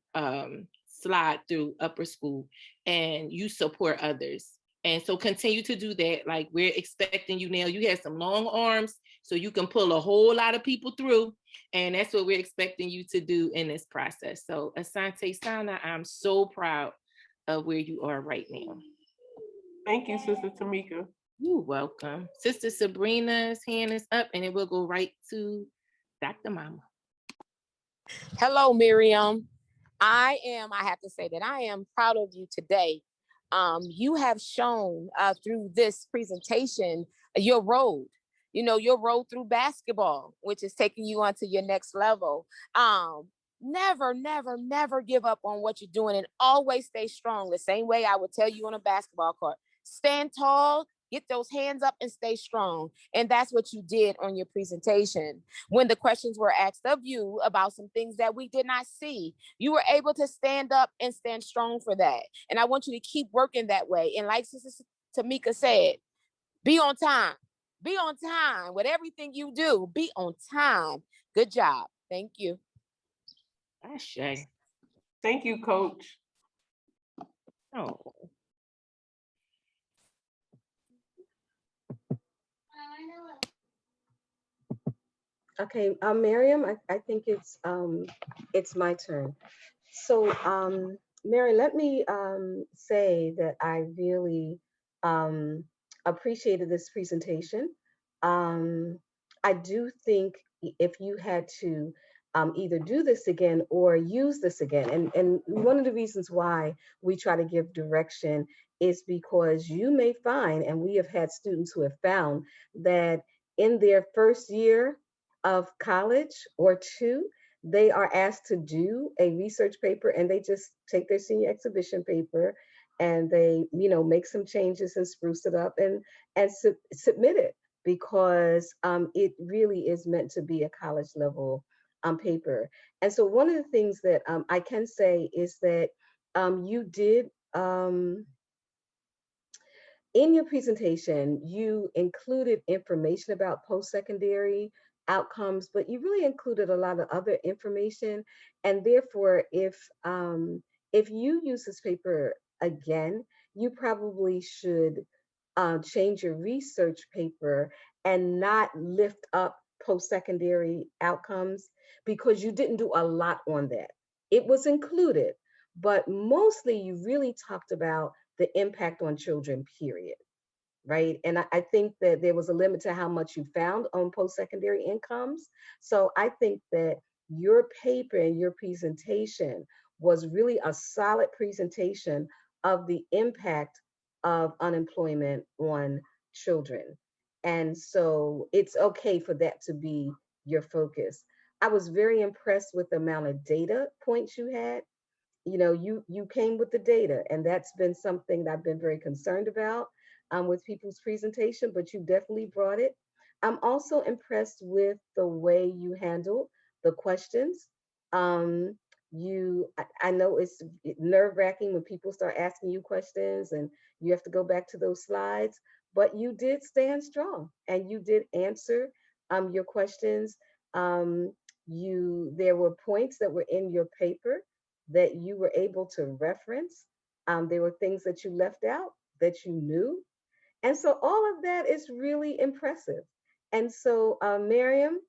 Speaker 2: slide through upper school and you support others. And so continue to do that. Like we're expecting you now. You have some long arms, so you can pull a whole lot of people through. And that's what we're expecting you to do in this process. So Asante Sana, I'm so proud of where you are right now.
Speaker 11: Thank you, Sister Tamika.
Speaker 2: You're welcome. Sister Sabrina's hand is up and it will go right to Dr. Mama.
Speaker 5: Hello, Miriam. I have to say that I am proud of you today. You have shown through this presentation your road, your road through basketball, which is taking you onto your next level. Never, never, never give up on what you're doing and always stay strong. The same way I would tell you on a basketball court, stand tall, get those hands up and stay strong. And that's what you did on your presentation. When the questions were asked of you about some things that we did not see, you were able to stand up and stand strong for that. And I want you to keep working that way. And like Sister Tamika said, be on time. Be on time with everything you do. Be on time. Good job. Thank you.
Speaker 2: Ashe.
Speaker 11: Thank you, Coach.
Speaker 2: Oh.
Speaker 1: Okay, Miriam, I think it's my turn. So, Mary, let me say that I really appreciated this presentation. I do think if you had to either do this again or use this again, and one of the reasons why we try to give direction is because you may find, and we have had students who have found that in their first year of college or two, they are asked to do a research paper and they just take their senior exhibition paper and they, make some changes and spruce it up and submit it, because it really is meant to be a college level paper. And so one of the things that I can say is that you did, in your presentation, you included information about post-secondary outcomes, but you really included a lot of other information. And therefore, if you use this paper again, you probably should change your research paper and not lift up post-secondary outcomes, because you didn't do a lot on that. It was included, but mostly you really talked about the impact on children, period. Right. And I think that there was a limit to how much you found on post-secondary incomes. So I think that your paper and your presentation was really a solid presentation of the impact of unemployment on children. And so it's okay for that to be your focus. I was very impressed with the amount of data points you had. You came with the data, and that's been something that I've been very concerned about with people's presentation, but you definitely brought it. I'm also impressed with the way you handle the questions. I know it's nerve-wracking when people start asking you questions and you have to go back to those slides, but you did stand strong and you did answer your questions. There were points that were in your paper that you were able to reference. There were things that you left out that you knew. And so all of that is really impressive. And so, Miriam,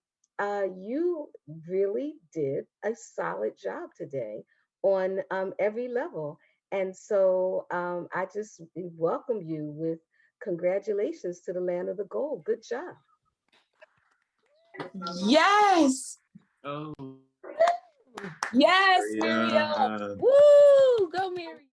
Speaker 1: you really did a solid job today on every level. And so I just welcome you with congratulations to the Land of the Gold. Good job.
Speaker 5: Yes.
Speaker 14: Oh.
Speaker 5: Yes,
Speaker 7: Yeah.
Speaker 5: Miriam. Woo! Go, Miriam.